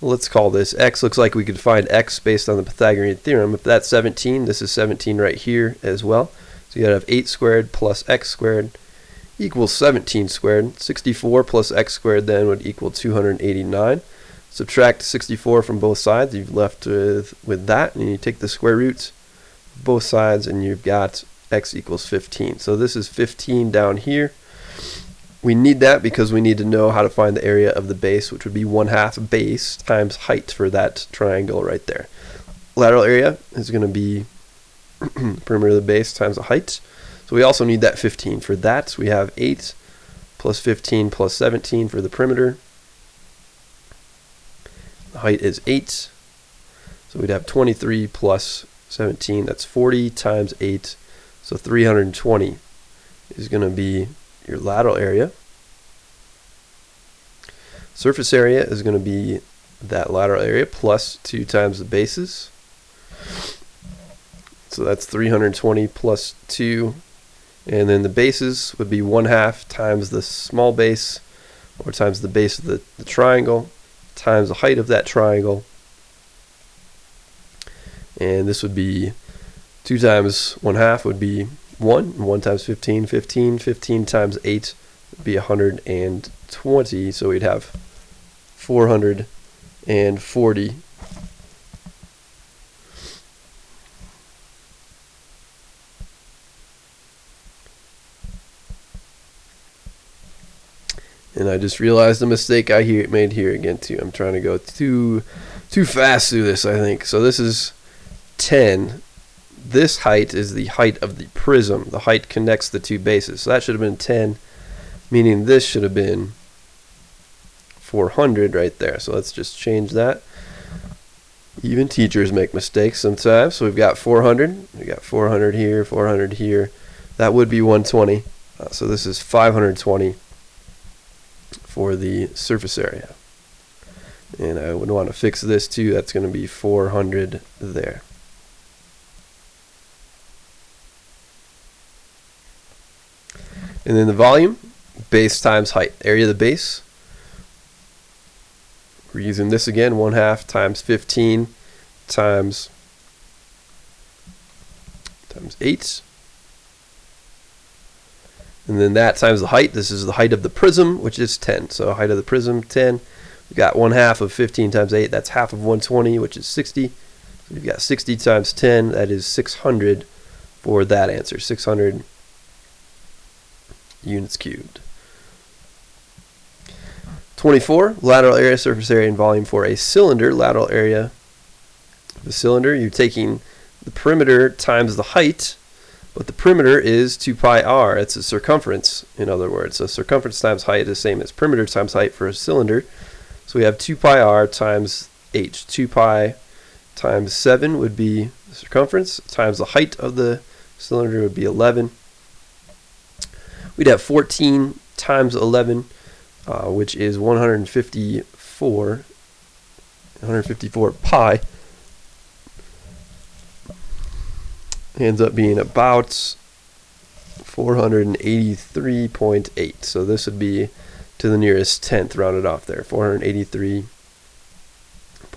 let's call this x, looks like we could find x based on the Pythagorean theorem. If that's 17, this is 17 right here as well. So you gotta have 8 squared plus x squared equals 17 squared. 64 plus x squared then would equal 289. Subtract 64 from both sides, you've left with that, and you take the square roots of both sides, and you've got x equals 15. So this is 15 down here. We need that because we need to know how to find the area of the base, which would be 1/2 base times height for that triangle right there. Lateral area is going to be perimeter of the base times the height. So we also need that 15. For that, we have 8 plus 15 plus 17 for the perimeter. The height is 8. So we'd have 23 plus 17. That's 40 times 8. So 320 is going to be your lateral area. Surface area is going to be that lateral area plus 2 times the bases. So that's 320 plus 2. And then the bases would be 1/2 times the small base, or times the base of the triangle, times the height of that triangle. And this would be 2 times 1/2 would be 1. 1 times 15, 15. 15 times 8 would be 120. So we'd have 440. And I just realized the mistake I made here again too. I'm trying to go too fast through this, I think. So this is 10. This height is the height of the prism. The height connects the two bases. So that should have been 10, meaning this should have been 400 right there. So let's just change that. Even teachers make mistakes sometimes. So we've got 400. We've got 400 here, 400 here. That would be 120. So this is 520 for the surface area. And I would want to fix this too. That's going to be 400 there. And then the volume, base times height. Area of the base, we're using this again, 1/2 times 15 times 8. And then that times the height. This is the height of the prism, which is 10. So height of the prism, 10. We've got 1/2 of 15 times 8. That's half of 120, which is 60. So we've got 60 times 10. That is 600 for that answer. 600 units cubed. 24, lateral area, surface area, and volume for a cylinder. Lateral area of the cylinder, you're taking the perimeter times the height, but the perimeter is 2 pi r. It's a circumference, in other words. So circumference times height is the same as perimeter times height for a cylinder. So we have 2 pi r times h. 2 pi times 7 would be the circumference, times the height of the cylinder would be 11. We'd have 14 times 11, which is 154 pi. Ends up being about 483.8. So this would be to the nearest tenth, rounded off there, 483.8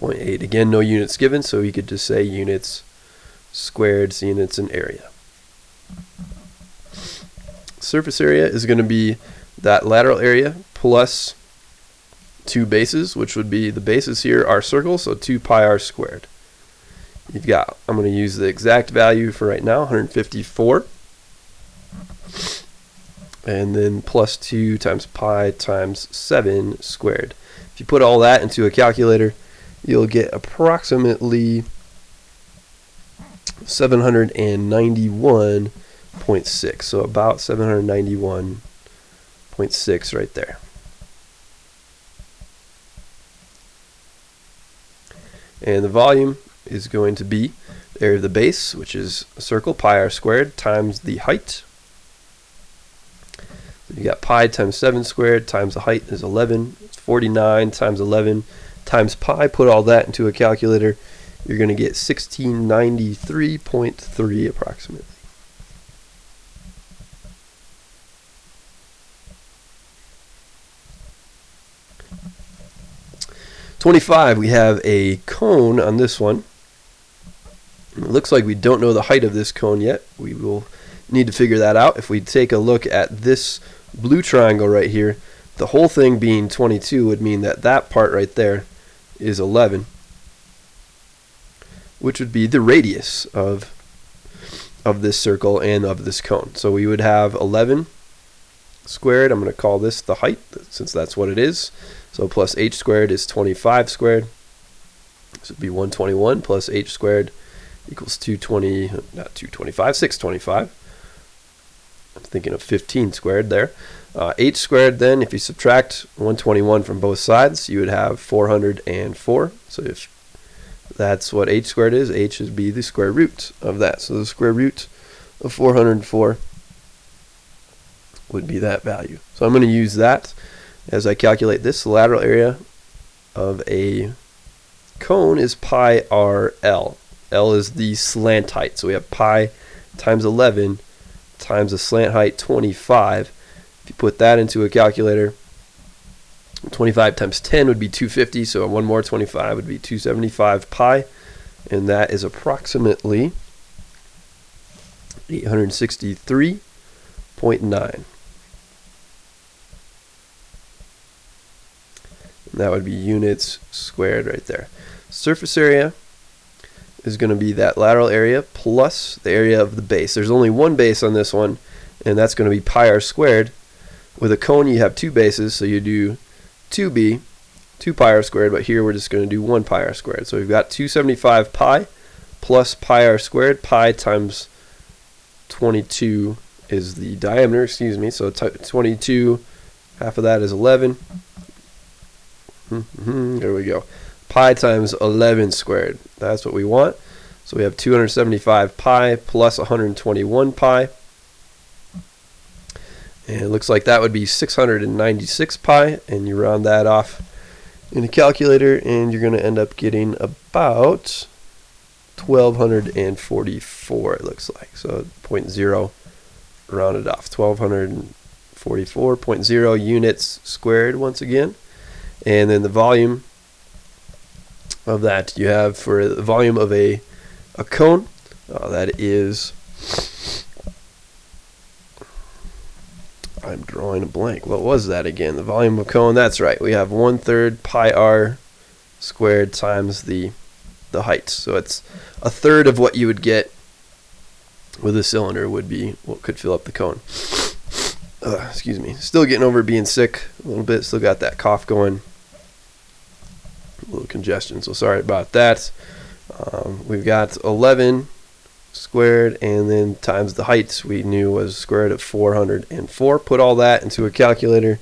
0.8. Again, no units given, so we could just say units squared, seeing it's an area. Surface area is going to be that lateral area plus 2 bases, which would be the bases here are circles, so 2 pi r squared. You've got, I'm going to use the exact value for right now, 154. And then plus 2 times pi times 7 squared. If you put all that into a calculator, you'll get approximately 791.6. So about 791.6 right there. And the volume is going to be the area of the base, which is a circle, pi r squared, times the height. You got pi times 7 squared times the height is 11. It's 49 times 11 times pi. Put all that into a calculator. You're going to get 1693.3 approximately. '25, we have a cone on this one. It looks like we don't know the height of this cone yet. We will need to figure that out. If we take a look at this blue triangle right here, the whole thing being 22 would mean that that part right there is 11, which would be the radius of this circle and of this cone. So we would have 11 squared. I'm going to call this the height since that's what it is. So plus h squared is 25 squared. This would be 121 plus h squared equals 625. I'm thinking of 15 squared there. H squared then, if you subtract 121 from both sides, you would have 404. So if that's what h squared is, h would be the square root of that. So the square root of 404 would be that value. So I'm going to use that as I calculate this. The lateral area of a cone is pi r L. L is the slant height. So we have pi times 11 times the slant height 25. If you put that into a calculator, 25 times 10 would be 250, so one more 25 would be 275 pi, and that is approximately 863.9. And that would be units squared right there. Surface area is going to be that lateral area plus the area of the base. There's only one base on this one, and that's going to be pi r squared. With a cone, you have 2 bases, so you do 2b, 2 pi r squared, but here we're just going to do 1 pi r squared. So we've got 275 pi plus pi r squared. Pi times 22 is the diameter, so 22, half of that is 11. There we go. Pi times 11 squared. That's what we want. So we have 275 pi plus 121 pi. And it looks like that would be 696 pi. And you round that off in a calculator, and you're going to end up getting about 1244, it looks like. So 0.0 rounded off. 1244.0 units squared once again. And then the volume of that you have for the volume of a cone, that is, I'm drawing a blank. What was that again? The volume of a cone, that's right. We have 1/3 pi r squared times the height. So it's 1/3 of what you would get with a cylinder would be what could fill up the cone. Excuse me. Still getting over being sick a little bit. Still got that cough going. A little congestion, so sorry about that. We've got 11 squared, and then times the height we knew was square root of 404. Put all that into a calculator,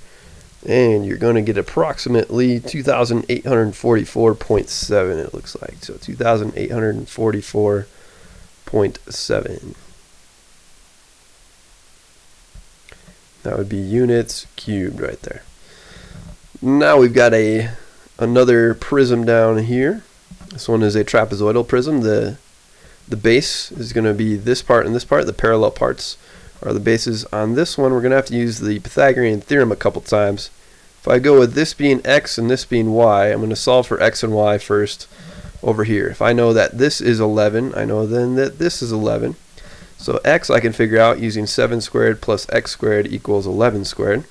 and you're going to get approximately 2,844.7, it looks like. So 2,844.7. That would be units cubed right there. Now we've got another prism down here. This one is a trapezoidal prism. The base is going to be this part and this part. The parallel parts are the bases on this one. We're going to have to use the Pythagorean theorem a couple times If I go with this being x and this being y, I'm going to solve for x and y first over here. If I know that this is 11, I know then that this is 11. So x I can figure out using 7 squared plus x squared equals 11 squared.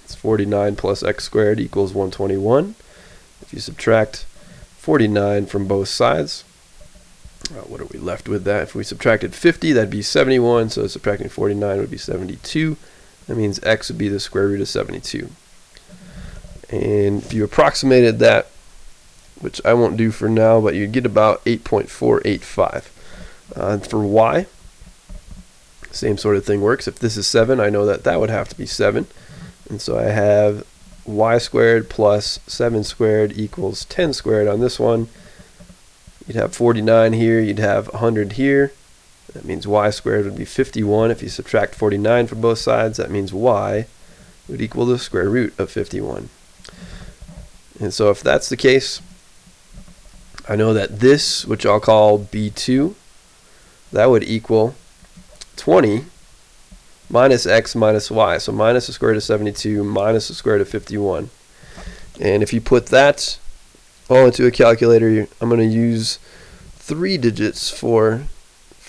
It's 49 plus x squared equals 121. If you subtract 49 from both sides, what are we left with that? If we subtracted 50, that'd be 71, so subtracting 49 would be 72. That means x would be the square root of 72. And if you approximated that, which I won't do for now, but you'd get about 8.485. For y, same sort of thing works. If this is 7, I know that that would have to be 7. And so I have y squared plus 7 squared equals 10 squared on this one. You'd have 49 here, you'd have 100 here. That means y squared would be 51. If you subtract 49 from both sides, that means y would equal the square root of 51. And so if that's the case, I know that this, which I'll call B2, that would equal 20 minus x minus y. So minus the square root of 72 minus the square root of 51. And if you put that all into a calculator, I'm going to use 3 digits for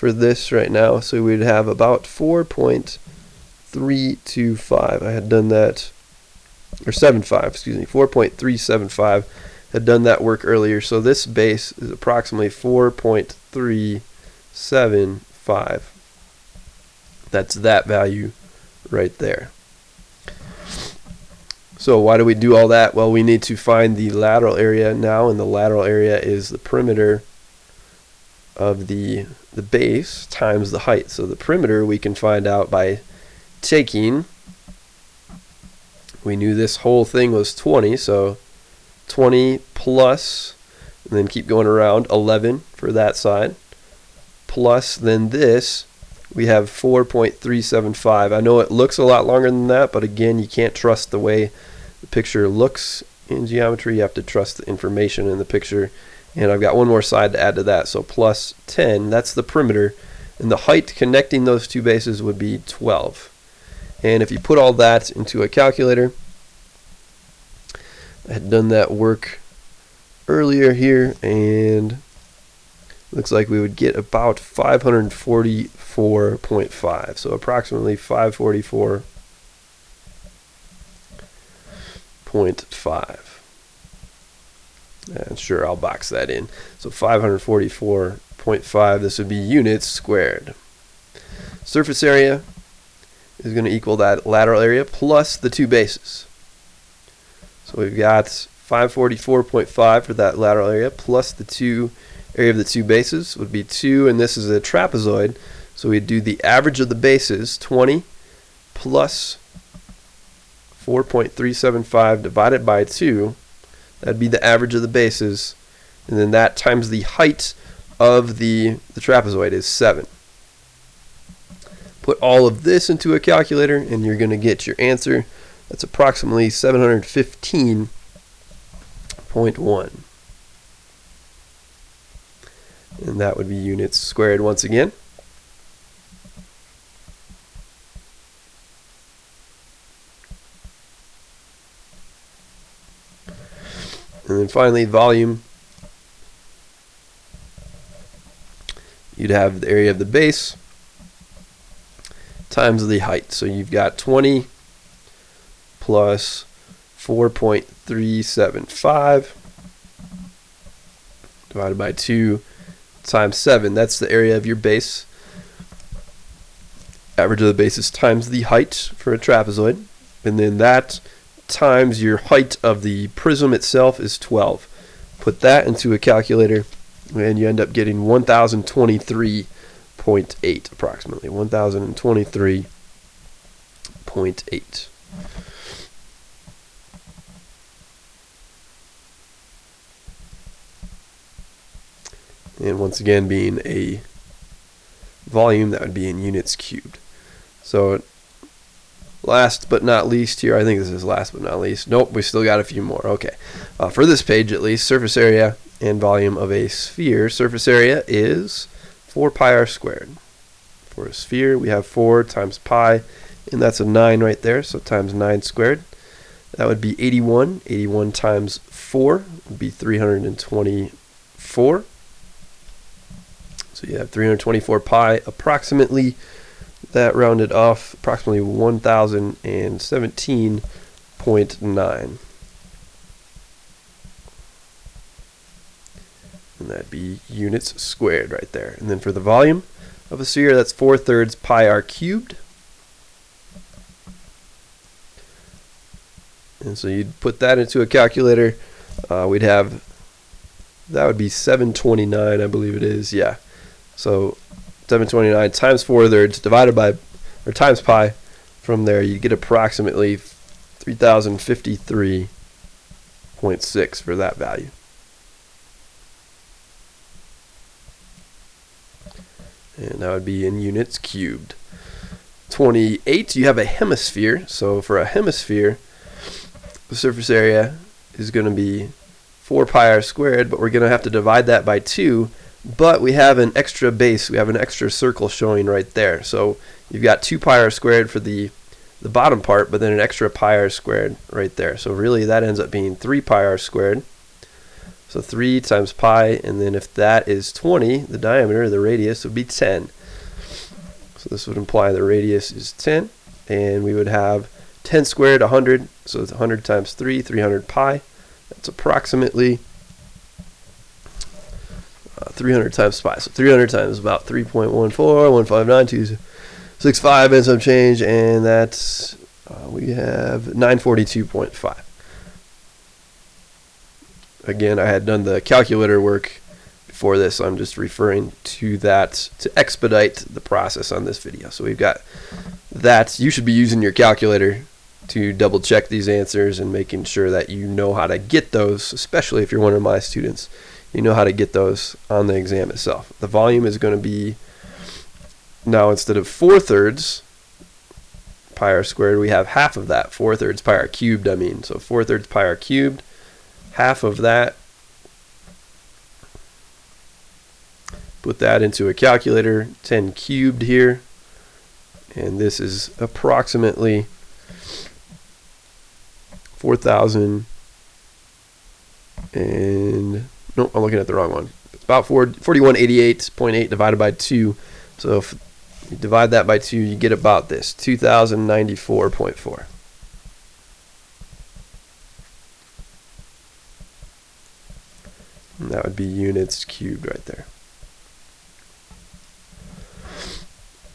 this right now. So we'd have about 4.325. I had done that, or 75, excuse me, 4.375. Had done that work earlier. So this base is approximately 4.375. That's that value right there. So why do we do all that? Well, we need to find the lateral area now, and the lateral area is the perimeter of the base times the height. So the perimeter we can find out by taking, we knew this whole thing was 20, so 20 plus, and then keep going around, 11 for that side, plus then this, we have 4.375. I know it looks a lot longer than that, but again, you can't trust the way the picture looks in geometry. You have to trust the information in the picture. And I've got one more side to add to that, so plus 10, that's the perimeter. And the height connecting those two bases would be 12. And if you put all that into a calculator, I had done that work earlier here, and looks like we would get about 544.5, so approximately 544.5. And sure, I'll box that in. So 544.5, this would be units squared. Surface area is going to equal that lateral area plus the two bases. So we've got 544.5 for that lateral area plus the area of the two bases would be 2, and this is a trapezoid, so we'd do the average of the bases, 20 plus 4.375 divided by 2. That'd be the average of the bases, and then that times the height of the trapezoid is 7. Put all of this into a calculator and you're going to get your answer. That's approximately 715.1. And that would be units squared once again. And then finally, volume. You'd have the area of the base times the height. So you've got 20 plus 4.375 divided by 2 times 7. That's the area of your base. Average of the bases times the height for a trapezoid. And then that times your height of the prism itself is 12. Put that into a calculator and you end up getting 1023.8 approximately. 1023.8. And once again, being a volume, that would be in units cubed. So last but not least here, I think this is last but not least. Nope, we still got a few more. Okay. For this page at least, surface area and volume of a sphere. Surface area is 4 pi r squared. For a sphere, we have 4 times pi, and that's a 9 right there, so times 9 squared. That would be 81. 81 times 4 would be 324. So you have 324 pi approximately. That rounded off approximately 1017.9. And that'd be units squared right there. And then for the volume of a sphere, that's 4/3 pi r cubed. And so you'd put that into a calculator. We'd have, that would be 729, I believe it is. Yeah. So 729 times 4/3 divided by, or times pi. From there, you get approximately 3053.6 for that value. And that would be in units cubed. 28, you have a hemisphere. So for a hemisphere, the surface area is going to be 4 pi r squared, but we're going to have to divide that by 2. But we have an extra base. We have an extra circle showing right there. So you've got 2 pi r squared for the bottom part, but then an extra pi r squared right there. So really that ends up being 3 pi r squared. So 3 times pi, and then if that is 20, the diameter, the radius, would be 10. So this would imply the radius is 10, and we would have 10 squared, 100, so it's 100 times 3, 300 pi. That's approximately 300 times pi. So 300 times about 3.14159.265 and some change, and that's, we have 942.5. Again, I had done the calculator work before this, so I'm just referring to that to expedite the process on this video. So we've got that. You should be using your calculator to double check these answers and making sure that you know how to get those, especially if you're one of my students. You know how to get those on the exam itself. The volume is going to be, now instead of 4/3 pi r squared, we have half of that, 4/3 pi r cubed, I mean. So 4/3 pi r cubed. Half of that, put that into a calculator, 10 cubed here, and this is approximately 4,000 and, no, I'm looking at the wrong one. It's about 4188.8 divided by 2. So if you divide that by 2, you get about this, 2094.4. And that would be units cubed right there.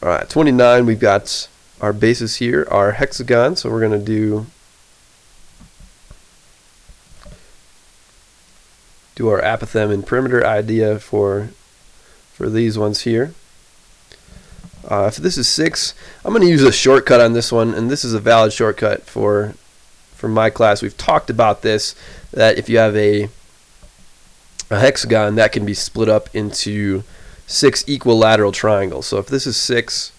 Alright, 29, we've got our bases here, our hexagon. So we're going to do our apothem and perimeter idea for these ones here. If this is 6, I'm going to use a shortcut on this one, and this is a valid shortcut for my class. We've talked about this, that if you have a hexagon, that can be split up into 6 equilateral triangles. So if this is 6,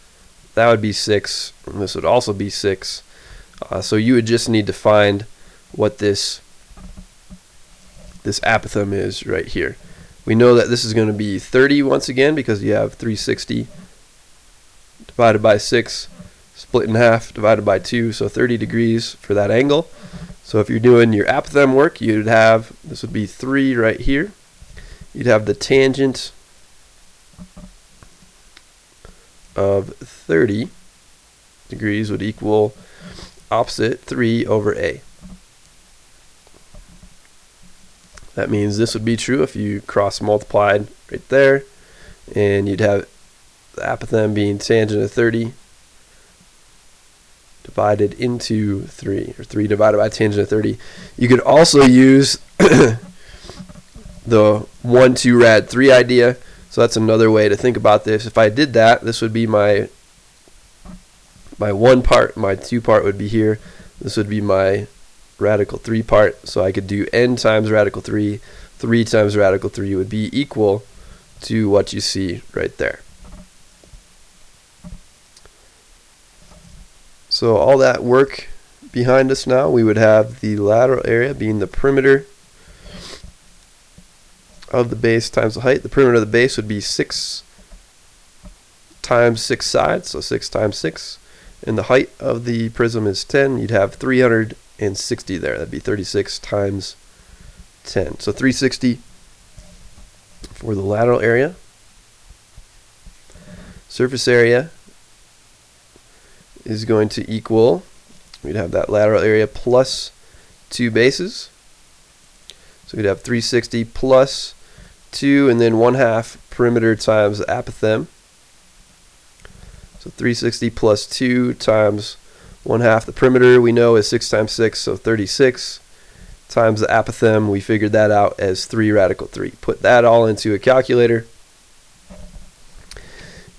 that would be 6, and this would also be 6. So you would just need to find what this apothem is right here. We know that this is going to be 30 once again, because you have 360 divided by 6 split in half divided by 2, so 30 degrees for that angle. So if you're doing your apothem work, you'd have, this would be 3 right here. You'd have the tangent of 30 degrees would equal opposite 3 over a. That means this would be true if you cross multiplied right there, and you'd have the apothem being tangent of 30 divided into 3, or 3 divided by tangent of 30. You could also use the 1, 2 rad 3 idea. So that's another way to think about this. If I did that, this would be my 1 part, my 2 part would be here. This would be my radical 3 part. So I could do n times radical 3, 3 times radical 3 would be equal to what you see right there. So all that work behind us now, we would have the lateral area being the perimeter of the base times the height. The perimeter of the base would be 6 times 6 sides, so 6 times 6. And the height of the prism is 10. You'd have 300 160 there. That'd be 36 times 10. So 360 for the lateral area. Surface area is going to equal, we'd have that lateral area plus 2 bases. So we'd have 360 plus 2 and then 1/2 perimeter times the apothem. So 360 plus 2 times 1/2 the perimeter we know is 6 times 6, so 36 times the apothem. We figured that out as 3 radical 3. Put that all into a calculator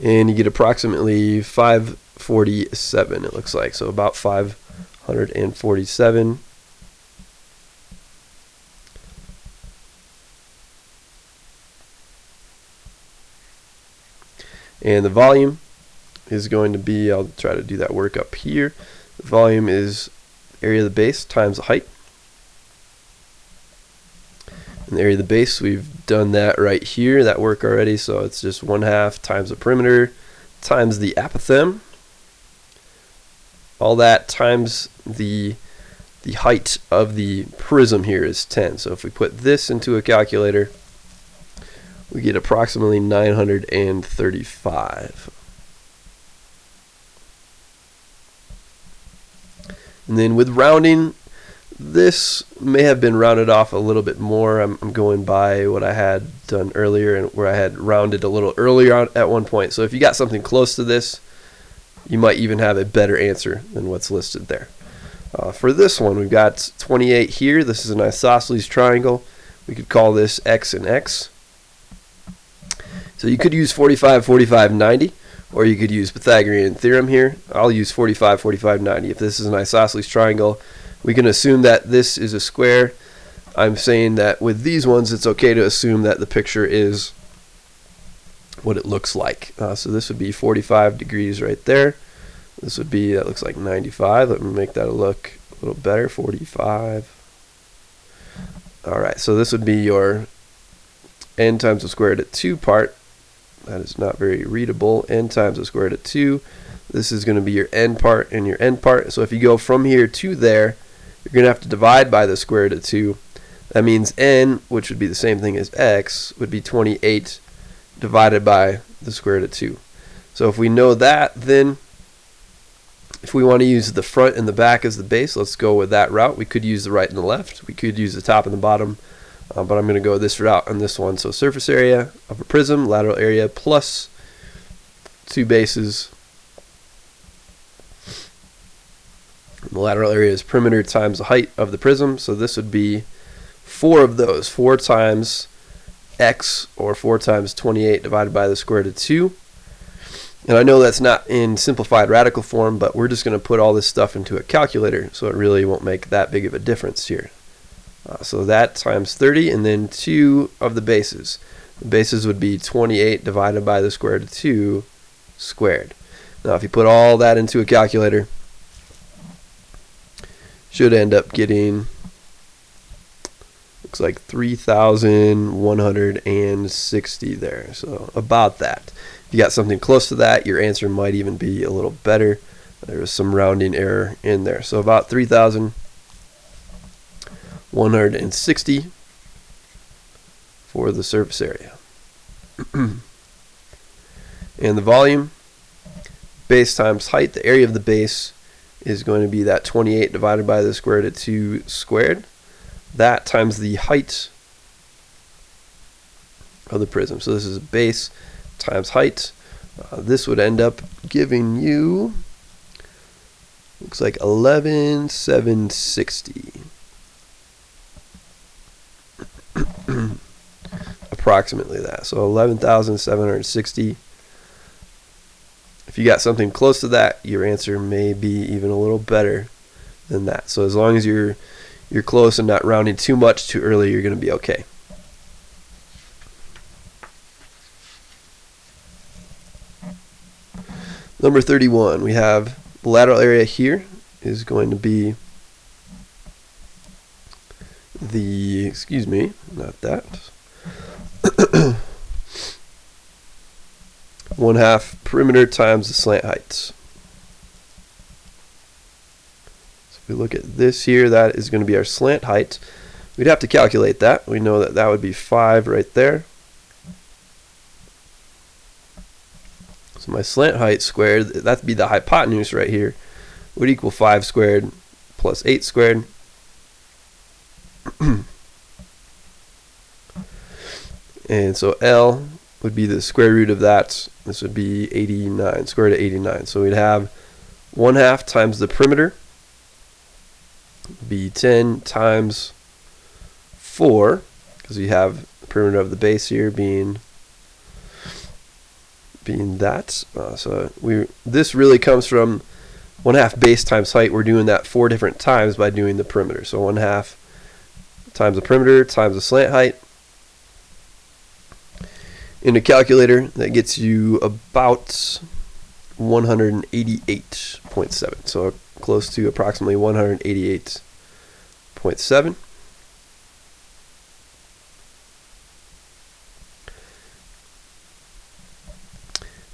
and you get approximately 547, it looks like. So about 547. And the volume is going to be, I'll try to do that work up here. The volume is area of the base times the height. And the area of the base, we've done that right here, that work already. So it's just 1/2 times the perimeter times the apothem. All that times the height of the prism here is 10. So if we put this into a calculator, we get approximately 935. And then with rounding, this may have been rounded off a little bit more. I'm going by what I had done earlier and where I had rounded a little earlier at one point. So if you got something close to this, you might even have a better answer than what's listed there. For this one, we've got 28 here. This is an isosceles triangle. We could call this x and x. So you could use 45, 45, 90, or you could use Pythagorean theorem here. I'll use 45, 45, 90. If this is an isosceles triangle, we can assume that this is a square. I'm saying that with these ones, it's okay to assume that the picture is what it looks like. So this would be 45 degrees right there. This would be, that looks like 95. Let me make that look a little better, 45. All right, so this would be your n times the square root of 2 part. That is not very readable. N times the square root of 2. This is going to be your n part and your n part. So if you go from here to there, you're going to have to divide by the square root of 2. That means n, which would be the same thing as x, would be 28 divided by the square root of 2. So if we know that, then if we want to use the front and the back as the base, let's go with that route. We could use the right and the left. We could use the top and the bottom. But I'm going to go this route on this one. So surface area of a prism, lateral area plus 2 bases. And the lateral area is perimeter times the height of the prism. So this would be 4 of those. 4 times x, or 4 times 28 divided by the square root of 2. And I know that's not in simplified radical form, but we're just going to put all this stuff into a calculator, so it really won't make that big of a difference here. So that times 30, and then 2 of the bases. The bases would be 28 divided by the square root of 2 squared. Now if you put all that into a calculator, should end up getting, looks like 3,160 there. So about that. If you got something close to that, your answer might even be a little better. There was some rounding error in there. So about 3,160 for the surface area. And the volume, base times height, the area of the base is going to be that 28 divided by the square root of 2 squared. That times the height of the prism. So this is base times height. This would end up giving you, looks like 11,760. Approximately that. So 11,760. If you got something close to that, your answer may be even a little better than that. So as long as you're close and not rounding too much too early, you're going to be okay. Number 31, we have the lateral area here is going to be the, excuse me, not that, 1/2 perimeter times the slant height. So we look at this here, that is going to be our slant height. We'd have to calculate that. We know that that would be 5 right there. So my slant height squared, that'd be the hypotenuse right here, would equal 5 squared plus 8 squared. And so L would be the square root of that. This would be 89, square root of 89. So we'd have 1/2 times the perimeter, be 10 times 4, because we have the perimeter of the base here being that. This really comes from 1/2 base times height. We're doing that 4 different times by doing the perimeter. So 1/2 times the perimeter times the slant height. In a calculator, that gets you about 188.7. So close to approximately 188.7.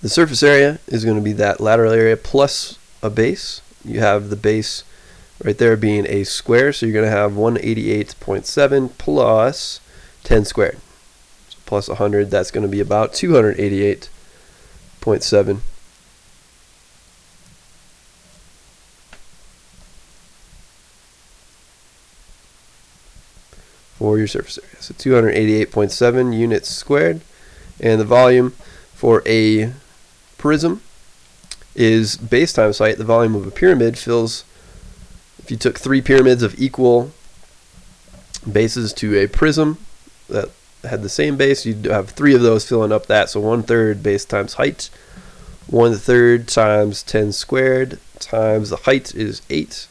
The surface area is going to be that lateral area plus a base. You have the base right there being a square, so you're going to have 188.7 plus 10 squared. So plus 100, that's going to be about 288.7. For your surface area. So 288.7 units squared. And the volume for a prism is base times height. The volume of a pyramid fills, if you took 3 pyramids of equal bases to a prism that had the same base, you'd have 3 of those filling up that. So 1/3 base times height, 1/3 times 10 squared times the height is 8.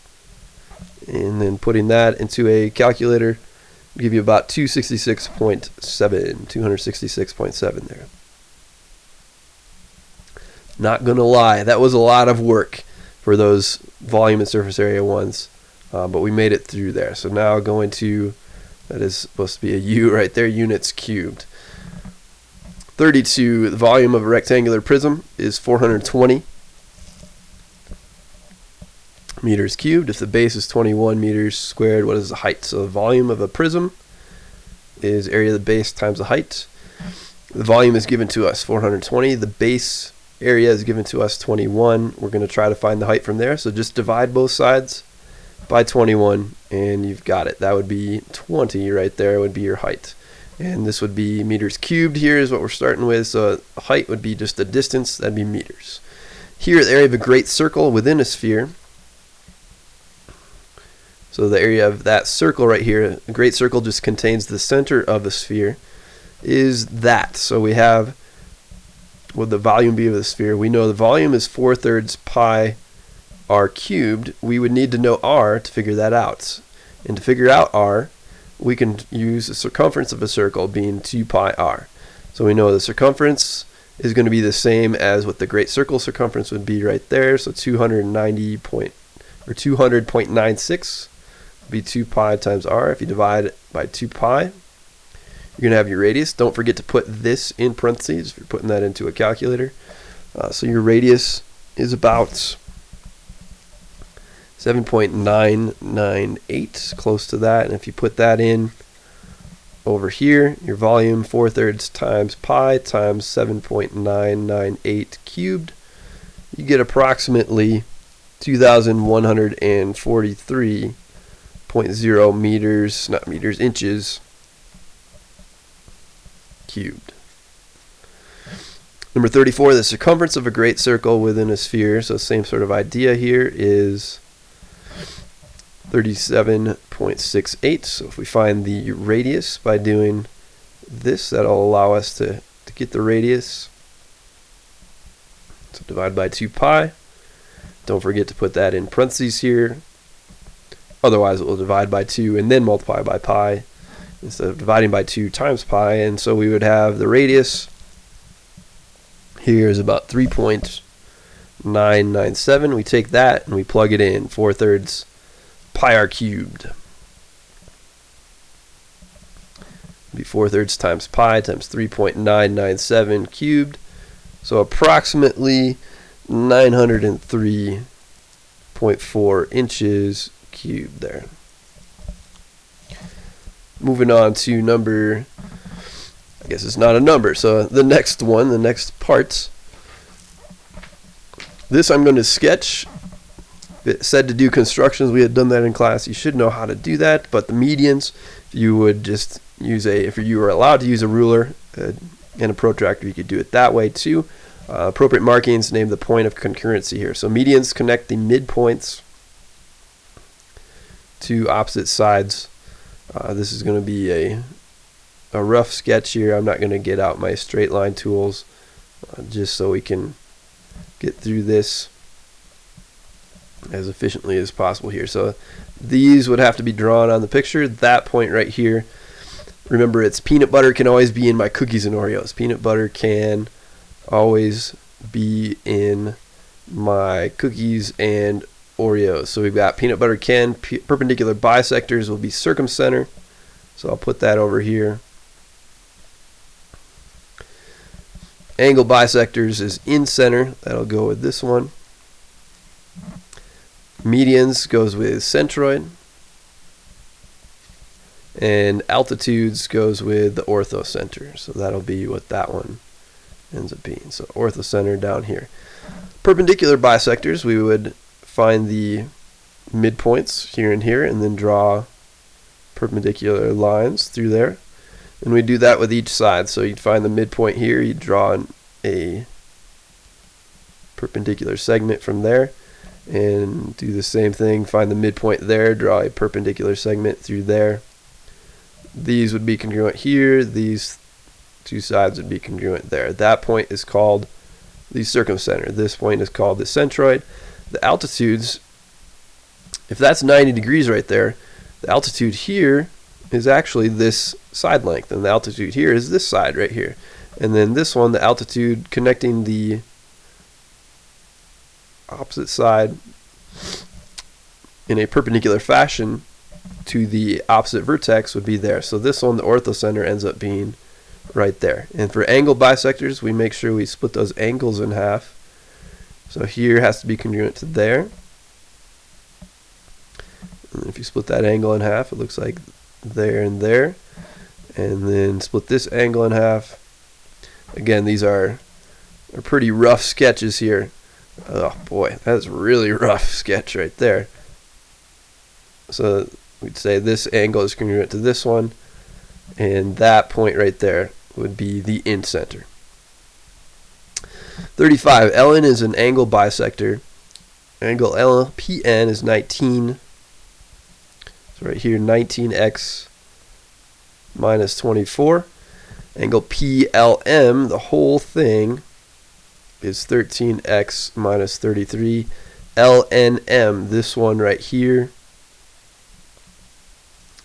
And then putting that into a calculator will give you about 266.7 there. Not gonna lie, that was a lot of work for those volume and surface area ones, but we made it through there. So now going to, that is supposed to be a U right there, units cubed. 32, the volume of a rectangular prism is 420 meters cubed. If the base is 21 meters squared, what is the height? So the volume of a prism is area of the base times the height. The volume is given to us 420. The base area is given to us 21. We're going to try to find the height from there. So just divide both sides by 21 and you've got it. That would be 20 right there would be your height. And this would be meters cubed here is what we're starting with. So height would be just the distance. That'd be meters. Here, the area of a great circle within a sphere. So the area of that circle right here, a great circle just contains the center of a sphere, is that. So we have, what the volume be of the sphere? We know the volume is 4/3 pi r cubed. We would need to know r to figure that out. And to figure out r, we can use the circumference of a circle being 2 pi r. So we know the circumference is going to be the same as what the great circle circumference would be right there. So 200.96 would be 2 pi times r. If you divide it by 2 pi, you're going to have your radius. Don't forget to put this in parentheses if you're putting that into a calculator. So your radius is about 7.998, close to that. And if you put that in over here, your volume 4/3 times pi times 7.998 cubed, you get approximately 2,143.0 meters, not meters, inches cubed. Number 34, the circumference of a great circle within a sphere. So same sort of idea here is 37.68. So if we find the radius by doing this, that'll allow us to get the radius. So divide by 2 pi. Don't forget to put that in parentheses here. Otherwise it will divide by 2 and then multiply by pi instead of dividing by 2 times pi. And so we would have the radius here is about 3.997. We take that and we plug it in, 4/3 pi r cubed. Be 4/3 times pi times 3.997 cubed. So approximately 903.4 inches cubed there. Moving on to number, I guess it's not a number, so the next one, the next part. This I'm going to sketch. It said to do constructions. We had done that in class. You should know how to do that, but the medians, you would just use if you were allowed to use a ruler and a protractor, you could do it that way too. Appropriate markings name the point of concurrency here. So medians connect the midpoints to opposite sides. This is going to be a rough sketch here. I'm not going to get out my straight line tools just so we can get through this as efficiently as possible here. So these would have to be drawn on the picture. That point right here, remember, it's peanut butter can always be in my cookies and Oreos. Peanut butter can always be in my cookies and Oreos. So we've got peanut butter can, perpendicular bisectors will be circumcenter. So I'll put that over here. Angle bisectors is in center. That'll go with this one. Medians goes with centroid. And altitudes goes with the orthocenter. So that'll be what that one ends up being. So orthocenter down here. Perpendicular bisectors, we would find the midpoints here and here and then draw perpendicular lines through there. And we do that with each side. So you'd find the midpoint here, you'd draw a perpendicular segment from there and do the same thing, find the midpoint there, draw a perpendicular segment through there. These would be congruent here, these two sides would be congruent there. That point is called the circumcenter. This point is called the centroid. The altitudes, if that's 90 degrees right there, the altitude here is actually this side length, and the altitude here is this side right here. And then this one, the altitude connecting the opposite side in a perpendicular fashion to the opposite vertex would be there. So this one, the orthocenter, ends up being right there. And for angle bisectors, we make sure we split those angles in half. So here has to be congruent to there. And if you split that angle in half, it looks like there and there. And then split this angle in half. Again, these are pretty rough sketches here. Oh boy, that's a really rough sketch right there. So we'd say this angle is congruent to this one, and that point right there would be the incenter. 35. Ln is an angle bisector. Angle LPN is 19. So right here, 19x minus 24. Angle PLM, the whole thing, is 13x minus 33. LNM, this one right here,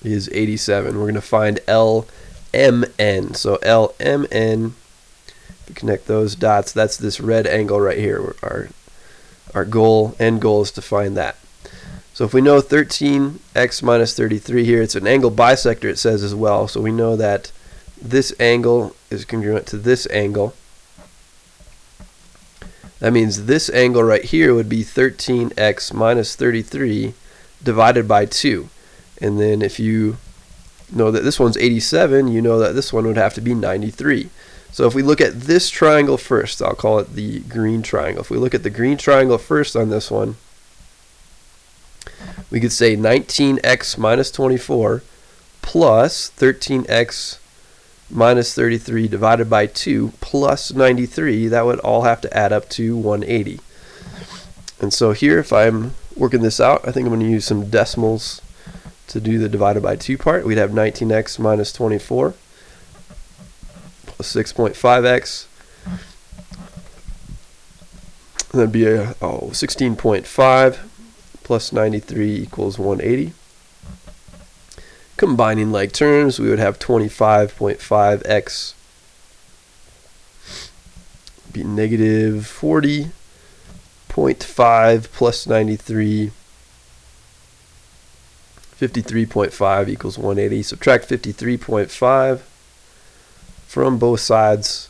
is 87. We're going to find LMN. So LMN, if we connect those dots, that's this red angle right here. Our goal, end goal, is to find that. So if we know 13x minus 33 here, it's an angle bisector, it says as well. So we know that this angle is congruent to this angle. That means this angle right here would be 13x minus 33 divided by 2. And then if you know that this one's 87, you know that this one would have to be 93. So if we look at this triangle first, I'll call it the green triangle. If we look at the green triangle first on this one, we could say 19x minus 24 plus 13x minus 33 divided by 2 plus 93. That would all have to add up to 180. And so here, if I'm working this out, I think I'm going to use some decimals to do the divided by 2 part. We'd have 19x minus 24 plus 6.5x. That'd be 16.5 plus 93 equals 180. Combining like terms, we would have 25.5x be negative 40.5 plus 93, 53.5 equals 180. Subtract 53.5 from both sides.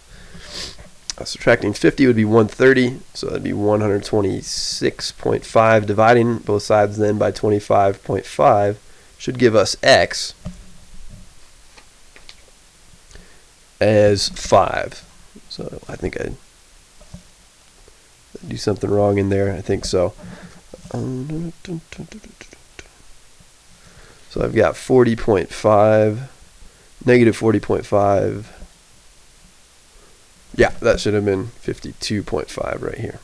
Subtracting 50 would be 130, so that'd be 126.5. Dividing both sides then by 25.5 should give us x as 5. So I think I do something wrong in there. I think so. So I've got 40.5, negative 40.5. Yeah, that should have been 52.5 right here.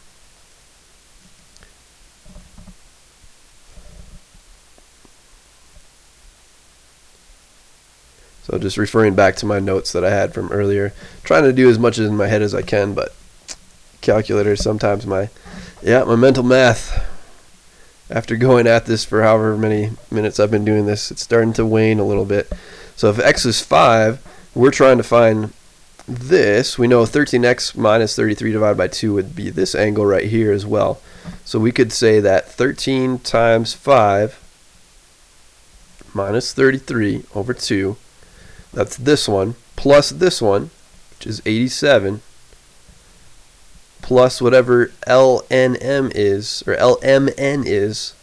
So just referring back to my notes that I had from earlier, trying to do as much in my head as I can, but calculator sometimes my mental math, after going at this for however many minutes I've been doing this, it's starting to wane a little bit. So if x is 5, we're trying to find this. We know 13x minus 33 divided by 2 would be this angle right here as well. So we could say that 13 times 5 minus 33 over 2, that's this one, plus this one, which is 87, plus whatever LNM is, or LMN is,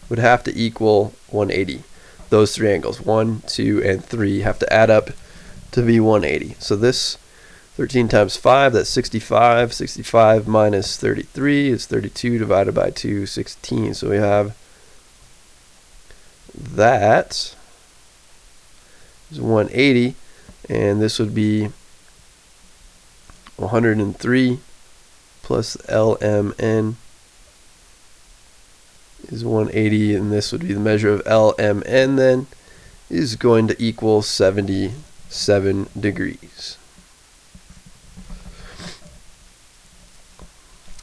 would have to equal 180. Those three angles, 1, 2, and 3, have to add up to be 180. So this 13 times 5, that's 65. 65 minus 33 is 32 divided by 2, 16. So we have that is 180, and this would be 103 plus LMN is 180, and this would be the measure of LMN then is going to equal 77 degrees.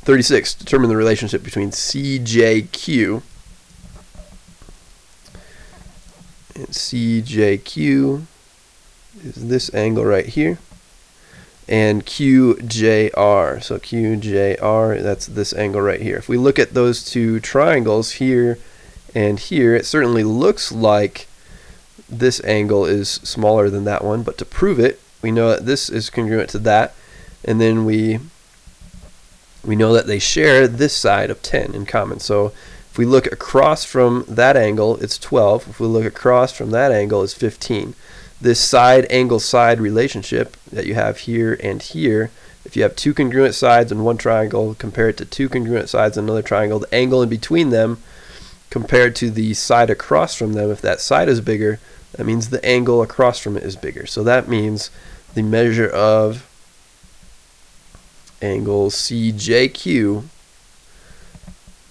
36. Determine the relationship between CJQ and CJQ is this angle right here, and QJR. So QJR, that's this angle right here. If we look at those two triangles here and here, it certainly looks like this angle is smaller than that one, but to prove it, we know that this is congruent to that, and then we know that they share this side of 10 in common. So if we look across from that angle, it's 12. If we look across from that angle, it's 15. This side angle side relationship that you have here and here, if you have two congruent sides in one triangle, compare it to two congruent sides in another triangle, the angle in between them compared to the side across from them, if that side is bigger, that means the angle across from it is bigger. So that means the measure of angle CJQ,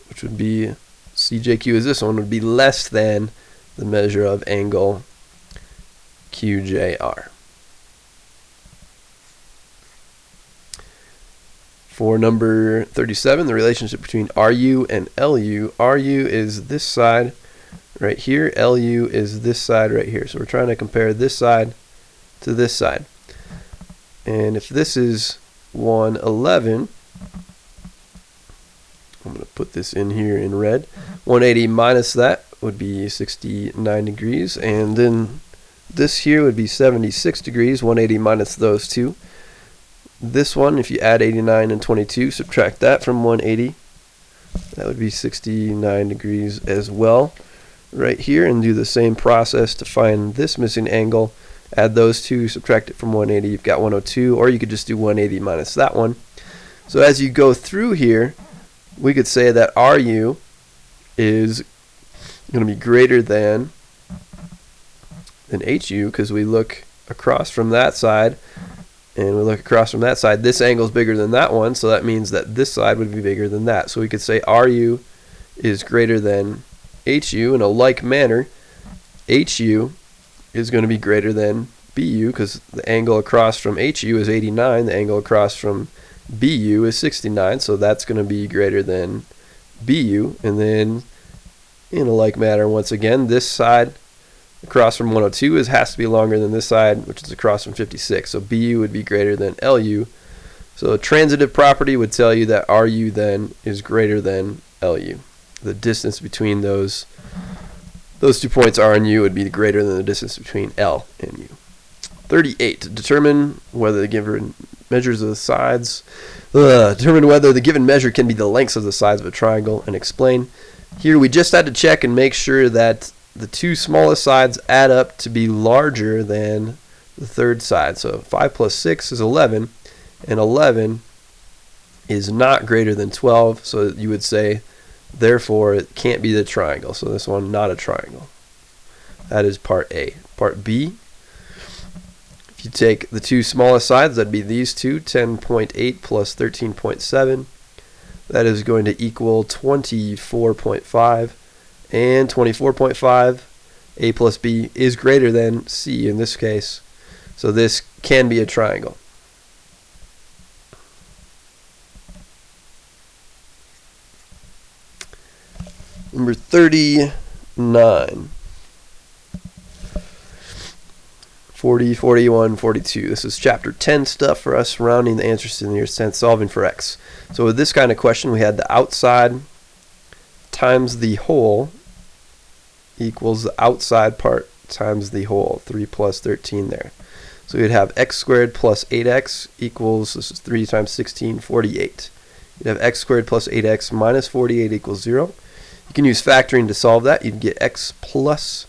which would be CJQ is this one, would be less than the measure of angle QJR. For number 37, the relationship between RU and LU. RU is this side right here. LU is this side right here. So we're trying to compare this side to this side. And if this is 111, I'm going to put this in here in red. 180 minus that would be 69 degrees. And then this here would be 76 degrees. 180 minus those two. This one, if you add 89 and 22, subtract that from 180, that would be 69 degrees as well right here, and do the same process to find this missing angle. Add those two, subtract it from 180, you've got 102, or you could just do 180 minus that one. So as you go through here, we could say that RU is going to be greater than HU, because we look across from that side, and we look across from that side, this angle is bigger than that one, so that means that this side would be bigger than that. So we could say RU is greater than HU. In a like manner, HU is going to be greater than BU, because the angle across from HU is 89, the angle across from BU is 69, so that's going to be greater than BU. And then in a like manner, once again, this side across from 102 has to be longer than this side, which is across from 56. So BU would be greater than LU. So a transitive property would tell you that RU then is greater than LU. The distance between those 2 points, R and U, would be greater than the distance between L and U. 38. Determine whether the given measures of the sides. Determine whether the given measure can be the lengths of the sides of a triangle, and explain. Here we just had to check and make sure that the two smallest sides add up to be larger than the third side. So 5 plus 6 is 11, and 11 is not greater than 12, so you would say, therefore, it can't be the triangle. So this one, not a triangle. That is part A. Part B, if you take the two smallest sides, that'd be these two, 10.8 plus 13.7. That is going to equal 24.5. And 24.5, A plus B, is greater than C in this case. So this can be a triangle. Number 39. 40, 41, 42. This is chapter 10 stuff for us, rounding the answers to the nearest tenth, solving for x. So with this kind of question, we had the outside times the whole equals the outside part times the whole, 3 plus 13 there. So we'd have x squared plus 8x equals, this is 3 times 16, 48. You'd have x squared plus 8x minus 48 equals 0. You can use factoring to solve that. You'd get x plus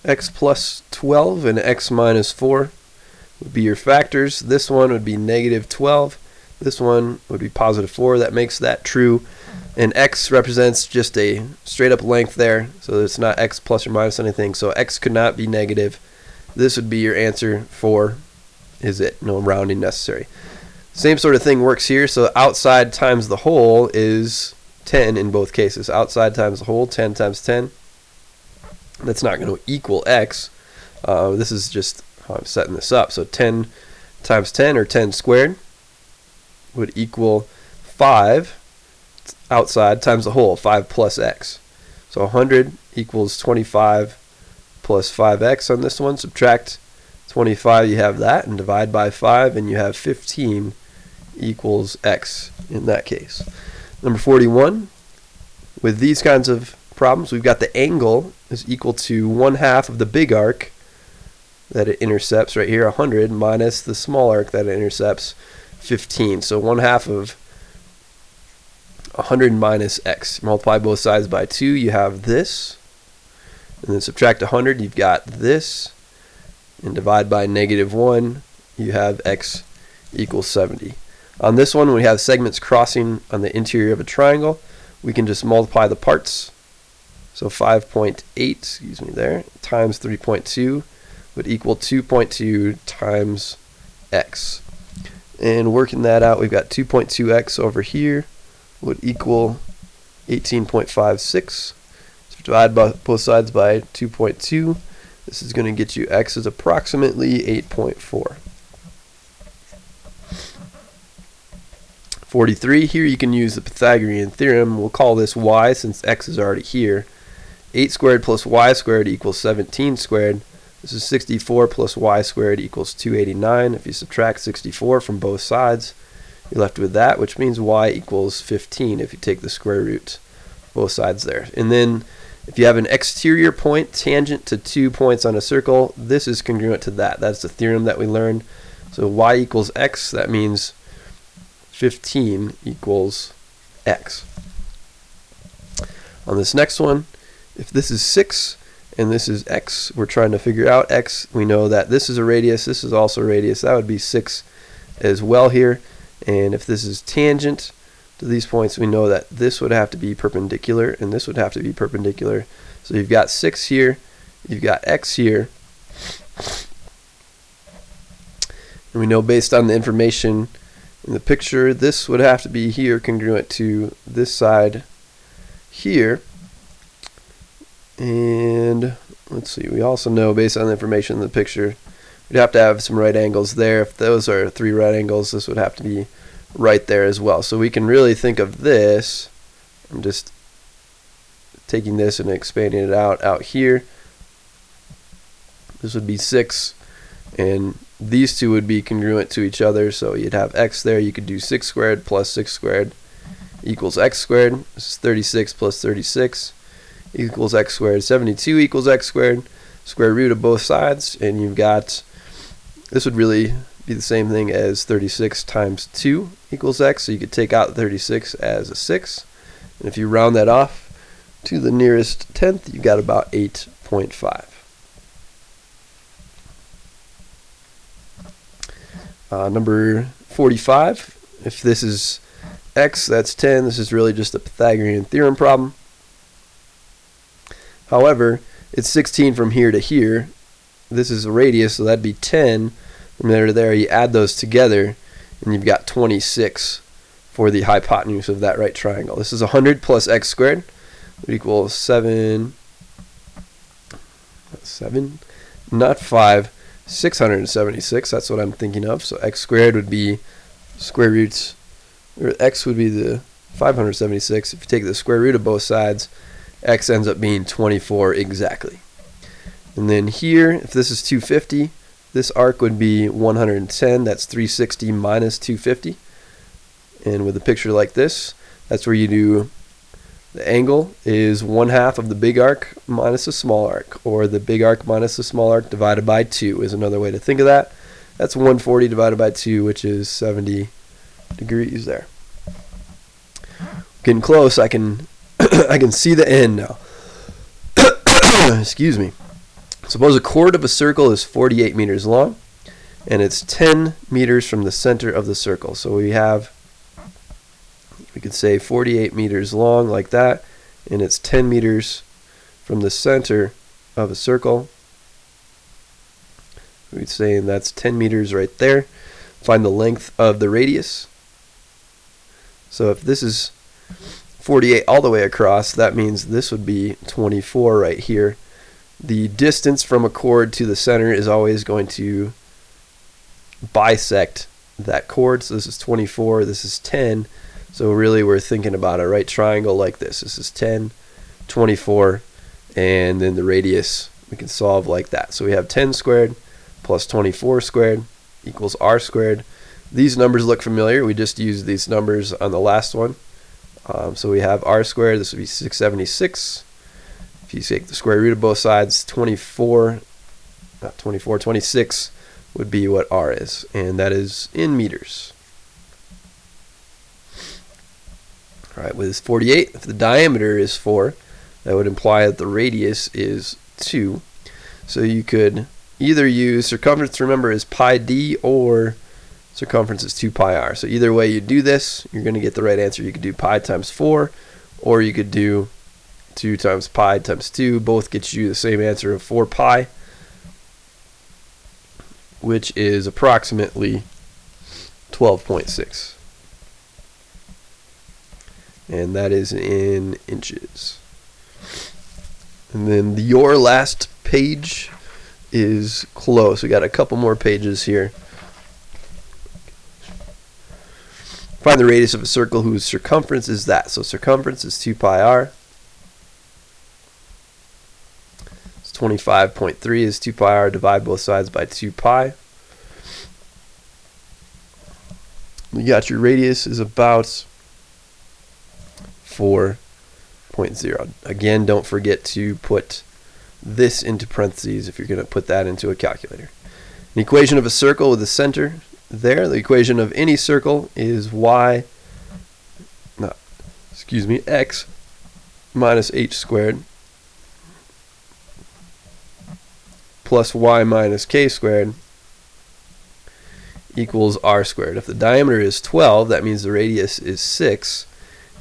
x plus 12 and x minus 4 would be your factors. This one would be negative 12. This one would be positive 4. That makes that true. And x represents just a straight up length there, so it's not x plus or minus anything. So x could not be negative. This would be your answer. 4 is it. No rounding necessary. Same sort of thing works here. So outside times the whole is 10 in both cases. Outside times the whole, 10 times 10. That's not going to equal x. This is just how I'm setting this up. So 10 times 10, or 10 squared, would equal 5 outside times the whole, 5 plus x. So 100 equals 25 plus 5x on this one. Subtract 25, you have that, and divide by 5, and you have 15 equals x in that case. Number 41, with these kinds of problems, we've got the angle is equal to 1/2 of the big arc that it intercepts right here, 100, minus the small arc that it intercepts, 15. So 1/2 of 100 minus x. Multiply both sides by 2, you have this. And then subtract 100, you've got this. And divide by -1, you have x equals 70. On this one, when we have segments crossing on the interior of a triangle, we can just multiply the parts. So 5.8, there, times 3.2 would equal 2.2 times x. And working that out, we've got 2.2x over here would equal 18.56. So divide both sides by 2.2. This is going to get you x is approximately 8.4. 43, here you can use the Pythagorean theorem. We'll call this y since x is already here. 8 squared plus y squared equals 17 squared. This is 64 plus y squared equals 289. If you subtract 64 from both sides, you're left with that, which means y equals 15 if you take the square root both sides there. And then if you have an exterior point tangent to 2 points on a circle, this is congruent to that. That's the theorem that we learned. So y equals x, that means 15 equals x. On this next one, if this is 6 and this is x, we're trying to figure out x. We know that this is a radius, this is also a radius. That would be 6 as well here. And if this is tangent to these points, we know that this would have to be perpendicular and this would have to be perpendicular. So you've got 6 here, you've got x here. And we know based on the information in the picture, this would have to be here congruent to this side here. And let's see, we also know based on the information in the picture, we'd have to have some right angles there. If those are 3 right angles, this would have to be right there as well. So we can really think of this, I'm just taking this and expanding it out here. This would be 6, and these two would be congruent to each other, so you'd have x there. You could do 6 squared plus 6 squared equals x squared. This is 36 plus 36 equals x squared. 72 equals x squared. Square root of both sides, and you've got, this would really be the same thing as 36 times 2 equals x, so you could take out 36 as a 6, and if you round that off to the nearest tenth, you got about 8.5. Number 45, if this is x, that's 10. This is really just a Pythagorean theorem problem. However, it's 16 from here to here. This is a radius, so that'd be 10 from there to there. You add those together, and you've got 26 for the hypotenuse of that right triangle. This is 100 plus x squared would equal 7, not 5, 676. That's what I'm thinking of. So x squared would be square roots, or x would be the 576. If you take the square root of both sides, x ends up being 24 exactly. And then here, if this is 250, this arc would be 110. That's 360 minus 250. And with a picture like this, that's where you do the angle is 1/2 of the big arc minus the small arc, or the big arc minus the small arc divided by 2 is another way to think of that. That's 140 divided by 2, which is 70 degrees there. Getting close. I can I can see the end now. Excuse me. Suppose a chord of a circle is 48 meters long, and it's 10 meters from the center of the circle. So we could say 48 meters long like that, and it's 10 meters from the center of a circle. We'd say that's 10 meters right there. Find the length of the radius. So if this is 48 all the way across, that means this would be 24 right here. The distance from a chord to the center is always going to bisect that chord. So this is 24, this is 10. So really we're thinking about a right triangle like this. This is 10, 24, and then the radius we can solve like that. So we have 10 squared plus 24 squared equals r squared. These numbers look familiar. We just used these numbers on the last one. So we have r squared. This would be 676. If you take the square root of both sides, 26 would be what r is, and that is in meters. All right, with 48, if the diameter is 4, that would imply that the radius is 2. So you could either use circumference, remember, is pi d, or circumference is 2 pi r. So either way you do this, you're going to get the right answer. You could do pi times 4, or you could do 2 times pi times 2. Both get you the same answer of 4 pi, which is approximately 12.6. And that is in inches. And then your last page is close. We got a couple more pages here. Find the radius of a circle whose circumference is that. So circumference is 2 pi r. It's 25.3 is 2 pi r. Divide both sides by 2 pi. You got your radius is about 4.0. Again, don't forget to put this into parentheses if you're going to put that into a calculator. An equation of a circle with a center there. The equation of any circle is x minus h squared plus y minus k squared equals r squared. If the diameter is 12, that means the radius is 6.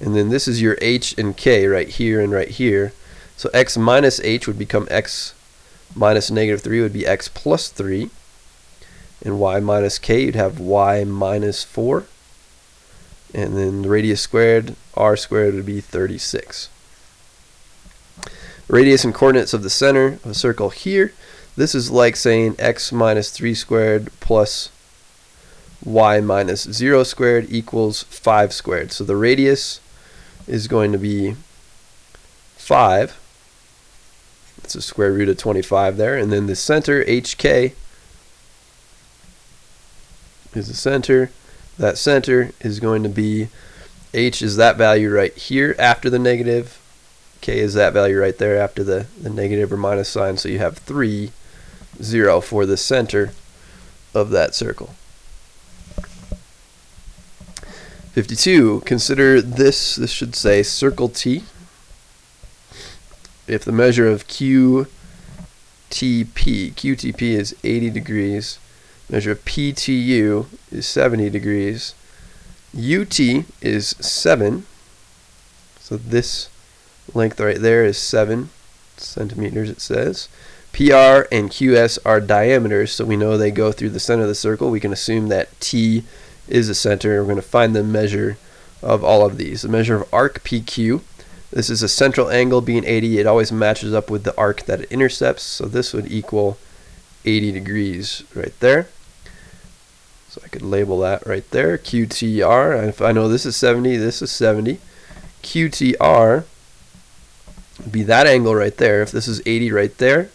And then this is your h and k right here and right here. So x minus h would become x minus negative 3 would be x plus 3. And y minus k, you'd have y minus 4. And then the radius squared, r squared, would be 36. Radius and coordinates of the center of a circle here. This is like saying x minus 3 squared plus y minus 0 squared equals 5 squared. So the radius is going to be 5. It's a square root of 25 there. And then the center, hk, is the center. That center is going to be H is that value right here after the negative. K is that value right there after the negative or minus sign. So you have 3, 0 for the center of that circle. 52. Consider this. This should say circle T. If the measure of QTP is 80 degrees, measure of PTU is 70 degrees, UT is 7, so this length right there is 7 centimeters, it says. PR and QS are diameters, so we know they go through the center of the circle. We can assume that T is the center. We're going to find the measure of all of these. The measure of arc PQ, this is a central angle being 80. It always matches up with the arc that it intercepts, so this would equal 80 degrees right there. So I could label that right there. QTR, if I know this is 70, this is 70. QTR would be that angle right there. If this is 80 right there,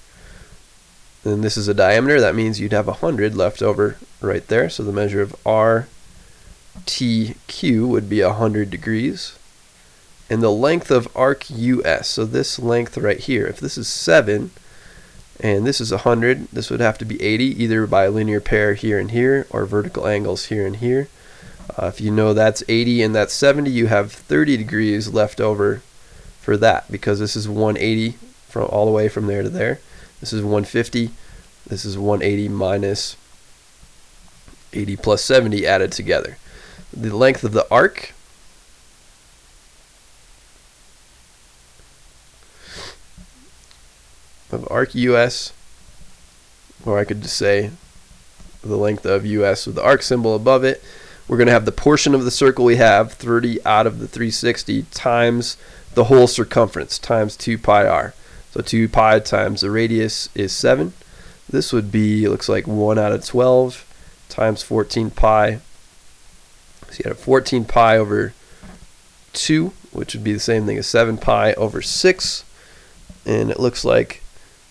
then this is a diameter. That means you'd have 100 left over right there. So the measure of RTQ would be 100 degrees. And the length of arc US, so this length right here, if this is 7 and this is 100, this would have to be 80, either by a linear pair here and here or vertical angles here and here. If you know that's 80 and that's 70, you have 30 degrees left over for that, because this is 180 from all the way from there to there. This is 150. This is 180 minus 80 plus 70 added together. The length of the arc US, or I could just say the length of US with the arc symbol above it. We're going to have the portion of the circle we have, 30 out of the 360, times the whole circumference, times 2 pi r. So 2 pi times the radius is 7. This would be, looks like 1 out of 12 times 14 pi. So you have 14 pi over 2, which would be the same thing as 7 pi over 6. And it looks like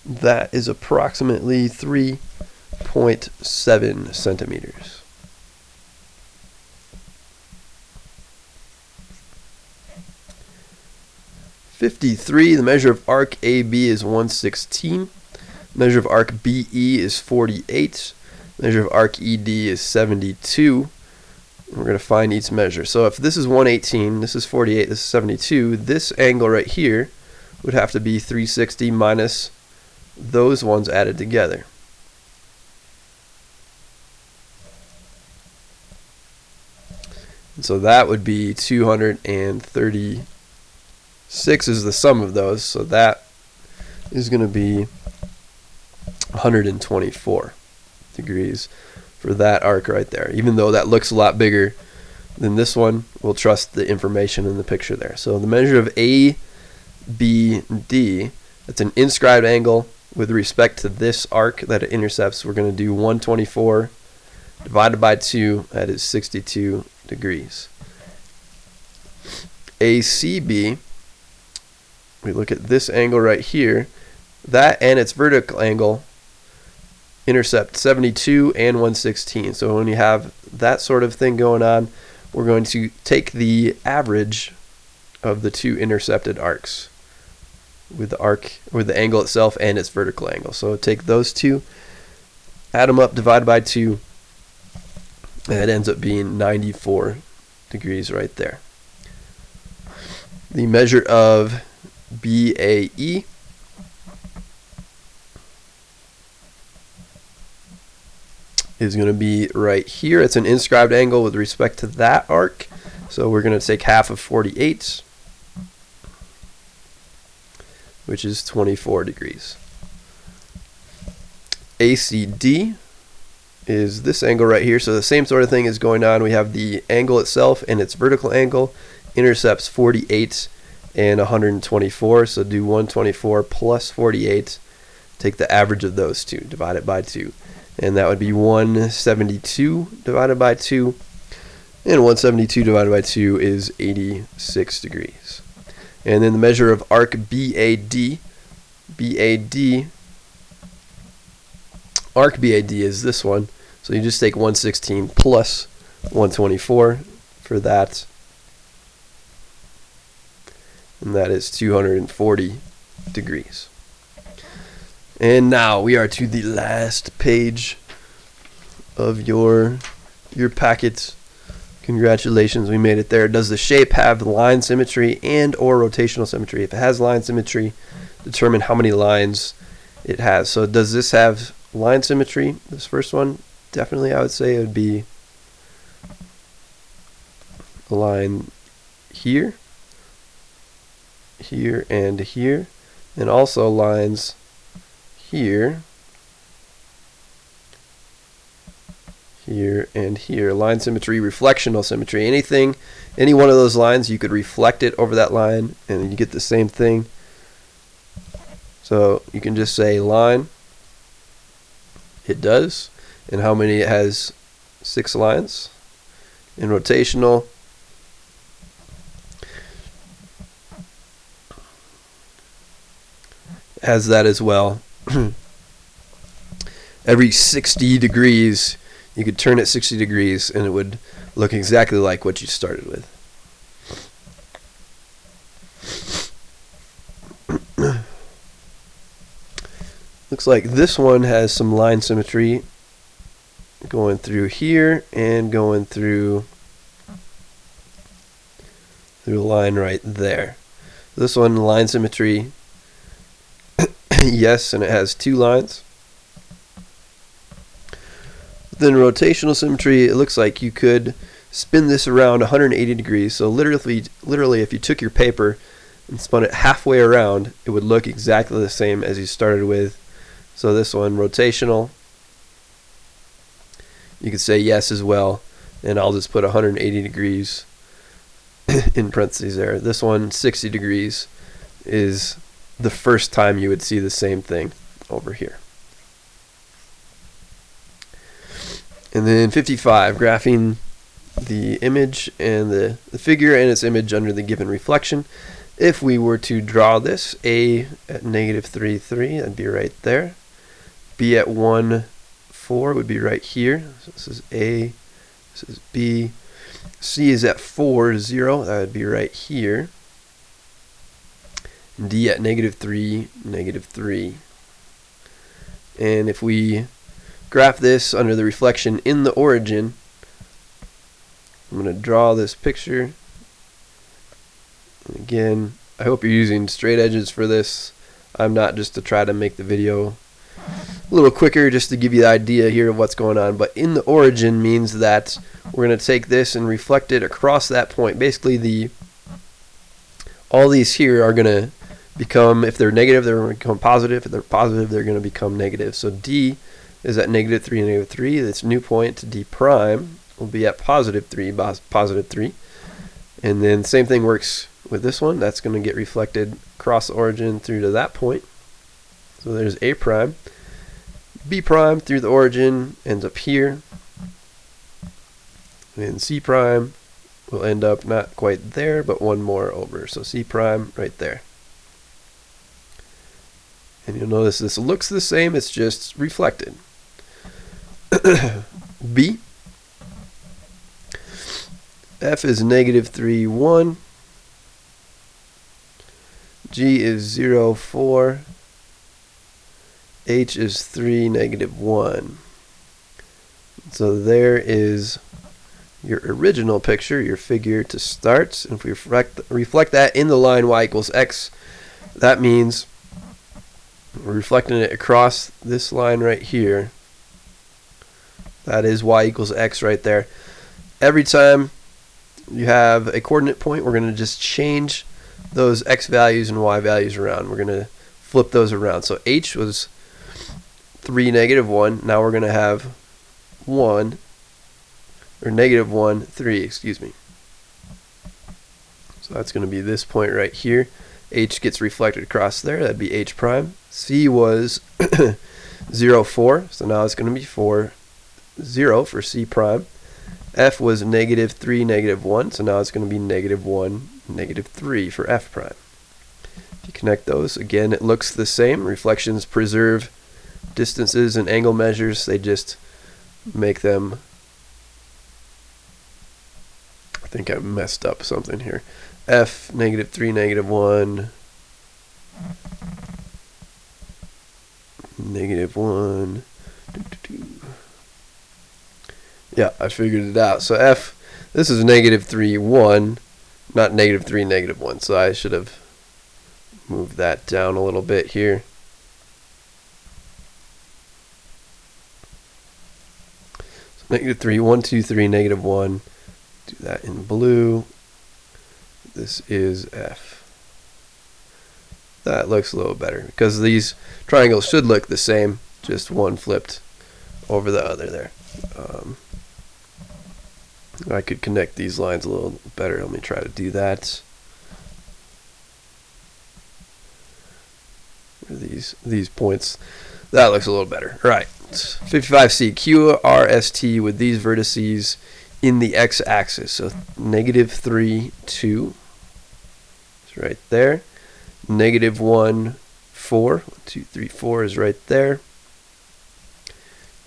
that is approximately 3.7 centimeters. The measure of arc AB is 1/16. Measure of arc BE is 48. Measure of arc ED is 72. We're going to find each measure. So if this is 118, this is 48, this is 72, this angle right here would have to be 360 minus those ones added together. And so that would be 236 is the sum of those, so that is going to be 124 degrees for that arc right there. Even though that looks a lot bigger than this one, we'll trust the information in the picture there. So the measure of ABD, that's an inscribed angle with respect to this arc that it intercepts. We're going to do 124 divided by 2, that is 62 degrees. ACB, we look at this angle right here, that and its vertical angle intercept 72 and 116. So when you have that sort of thing going on, we're going to take the average of the two intercepted arcs with the angle itself and its vertical angle. So take those two, add them up, divide by 2, and it ends up being 94 degrees right there. The measure of BAE is going to be right here. It's an inscribed angle with respect to that arc. So we're going to take half of 48, which is 24 degrees. ACD is this angle right here. So the same sort of thing is going on. We have the angle itself and its vertical angle intercepts 48 and 124. So do 124 plus 48. Take the average of those two, divide it by 2. And that would be 172 divided by 2. And 172 divided by 2 is 86 degrees. And then the measure of arc BAD. Arc BAD is this one. So you just take 116 plus 124 for that. and that is 240 degrees. And now we are to the last page of your packet. Congratulations, we made it there. Does the shape have line symmetry and or rotational symmetry? If it has line symmetry, determine how many lines it has. So does this have line symmetry? This first one, definitely I would say it would be a line here, here, and here, and also lines here, here, and here. Line symmetry, reflectional symmetry. Any one of those lines, you could reflect it over that line and you get the same thing. So you can just say line, it does, and how many it has? 6 lines. And rotational, has that as well. Every 60 degrees, you could turn it 60 degrees and it would look exactly like what you started with. Looks like this one has some line symmetry going through here and going through the line right there. This one, line symmetry, yes, and it has 2 lines. Then rotational symmetry, it looks like you could spin this around 180 degrees. So literally if you took your paper and spun it halfway around, it would look exactly the same as you started with. So this one, rotational, you could say yes as well, and I'll just put 180 degrees in parentheses there. This one, 60 degrees, is the first time you would see the same thing over here. And then 55, graphing the image and the figure and its image under the given reflection. If we were to draw this, A at -3, 3, that'd be right there. B at 1, 4 would be right here. So this is A, this is B. C is at 4, 0, that would be right here. And D at -3, -3. And if we graph this under the reflection in the origin, I'm going to draw this picture. And again, I hope you're using straight edges for this. I'm not, just to try to make the video a little quicker, just to give you the idea here of what's going on. But in the origin means that we're going to take this and reflect it across that point. Basically, all these here are going to become, if they're negative, they're going to become positive. If they're positive, they're going to become negative. So D is at -3, -3. This new point, D prime, will be at +3, 3. And then same thing works with this one. That's going to get reflected across the origin through to that point. So there's A prime. B prime through the origin ends up here. And C prime will end up not quite there, but one more over. So C prime right there. And you'll notice this looks the same, it's just reflected. B. F is -3, 1. G is 0, 4. H is 3, -1. So there is your original picture, your figure to start. And if we reflect that in the line y equals x, that means we're reflecting it across this line right here. That is y equals x right there. Every time you have a coordinate point, we're going to just change those x values and y values around. We're going to flip those around. So H was 3, -1. Now we're going to have 1, or -1, 3, excuse me. So that's going to be this point right here. H gets reflected across there. That'd be H prime. C was 0, 4. So now it's going to be 4, 0 for C prime. F was -3, -1. So now it's going to be -1, -3 for F prime. If you connect those, again, it looks the same. Reflections preserve distances and angle measures. They just make them, I think I messed up something here. f, -3, -1, -1. Yeah, I figured it out. So f, this is -3, 1, not -3, -1. So I should have moved that down a little bit here. So -3, 1, 2, 3, -1. Do that in blue. This is f. That looks a little better because these triangles should look the same, just one flipped over the other there. I could connect these lines a little better. Let me try to do that. These points. That looks a little better. All right. 55C, QRST with these vertices in the x-axis. So -3, 2. It's right there. -1, 4. 1, 2, 3, 4 is right there.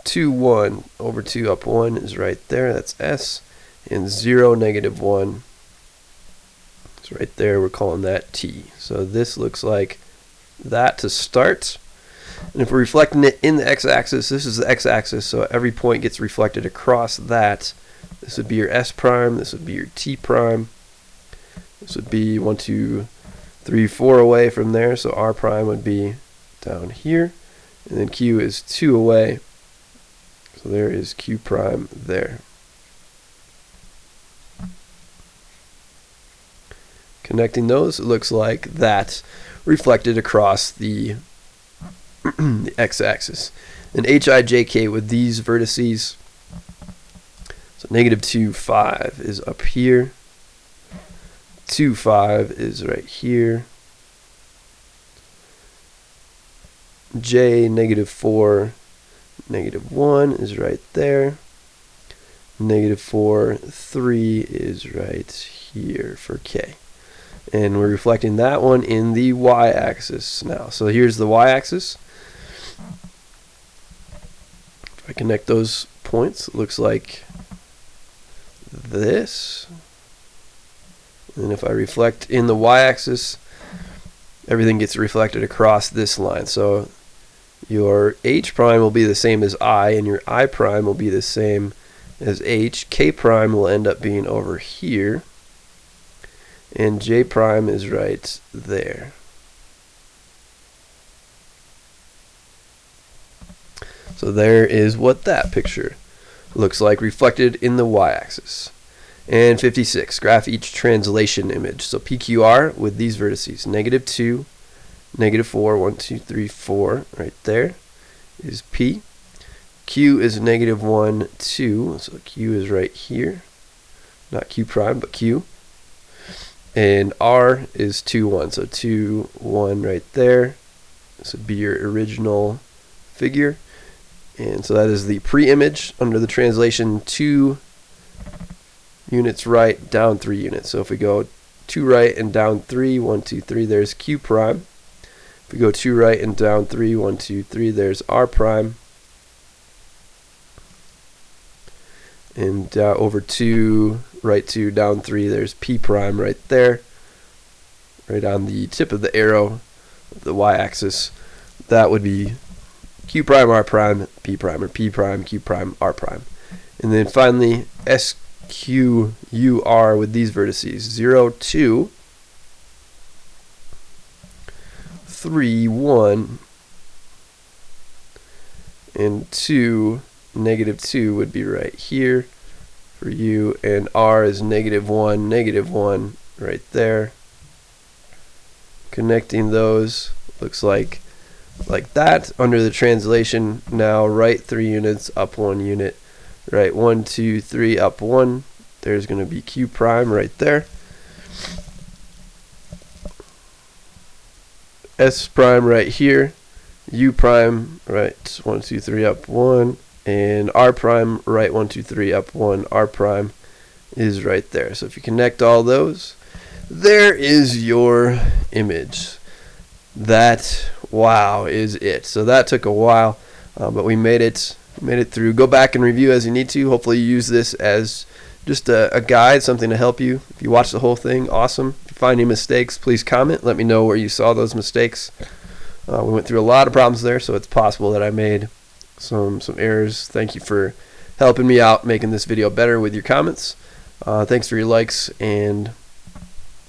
2, 1 over 2 up 1 is right there. That's S. And 0, -1. It's right there. We're calling that T. So this looks like that to start. And if we're reflecting it in the x-axis, this is the x-axis, so every point gets reflected across that. This would be your S prime. This would be your T prime. This would be 1, 2, 3, 4 away from there, so R prime would be down here. And then Q is 2 away, so there is Q prime there. Connecting those, it looks like that reflected across the, the x-axis. And HIJK with these vertices, so -2, 5 is up here. 2, 5 is right here. J, -4, -1 is right there. -4, 3 is right here for K. And we're reflecting that one in the y-axis now. So here's the y-axis. If I connect those points, it looks like this. And if I reflect in the y-axis, everything gets reflected across this line. So your H prime will be the same as I, and your I prime will be the same as H. K prime will end up being over here. And J prime is right there. So there is what that picture looks like reflected in the y-axis. And 56, graph each translation image. So PQR with these vertices, -2, -4, 1, 2, 3, 4, right there is P. Q is -1, 2, so Q is right here. Not Q prime, but Q. And R is 2, 1, so 2, 1 right there. This would be your original figure. And so that is the pre-image under the translation 2 units right, down 3 units. So if we go 2 right and down 3, 1, 2, 3, there's Q prime. If we go 2 right and down 3, 1, 2, 3, there's R prime. And over 2, right 2, down 3, there's P prime right there. Right on the tip of the arrow of the y-axis. That would be Q prime, R prime, P prime, or P prime, Q prime, R prime. And then finally, SQUR with these vertices, 0, 2, 3, 1, and 2, -2 would be right here for you, and R is -1, -1 right there. Connecting those looks like that under the translation. Now right 3 units, up 1 unit, right 1, 2, 3, up 1. There's going to be Q prime right there. S prime right here, U prime right 1, 2, 3, up 1, and R prime right 1, 2, 3, up 1. R prime is right there. So if you connect all those, there is your image. That, wow, is it. So that took a while, but we made it through. Go back and review as you need to. Hopefully you use this as just a guide, something to help you. If you watch the whole thing, awesome. If you you find any mistakes, please comment. Let me know where you saw those mistakes. We went through a lot of problems there, so it's possible that I made some errors. Thank you for helping me out, making this video better with your comments. Thanks for your likes and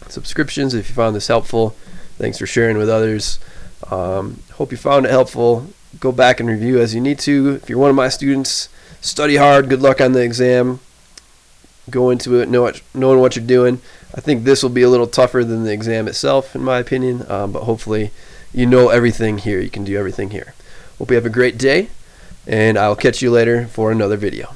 subscriptions if you found this helpful. Thanks for sharing with others. Hope you found it helpful. Go back and review as you need to. If you're one of my students, study hard. Good luck on the exam. Go into it knowing what you're doing. I think this will be a little tougher than the exam itself, in my opinion, but hopefully you know everything here. You can do everything here. Hope you have a great day, and I'll catch you later for another video.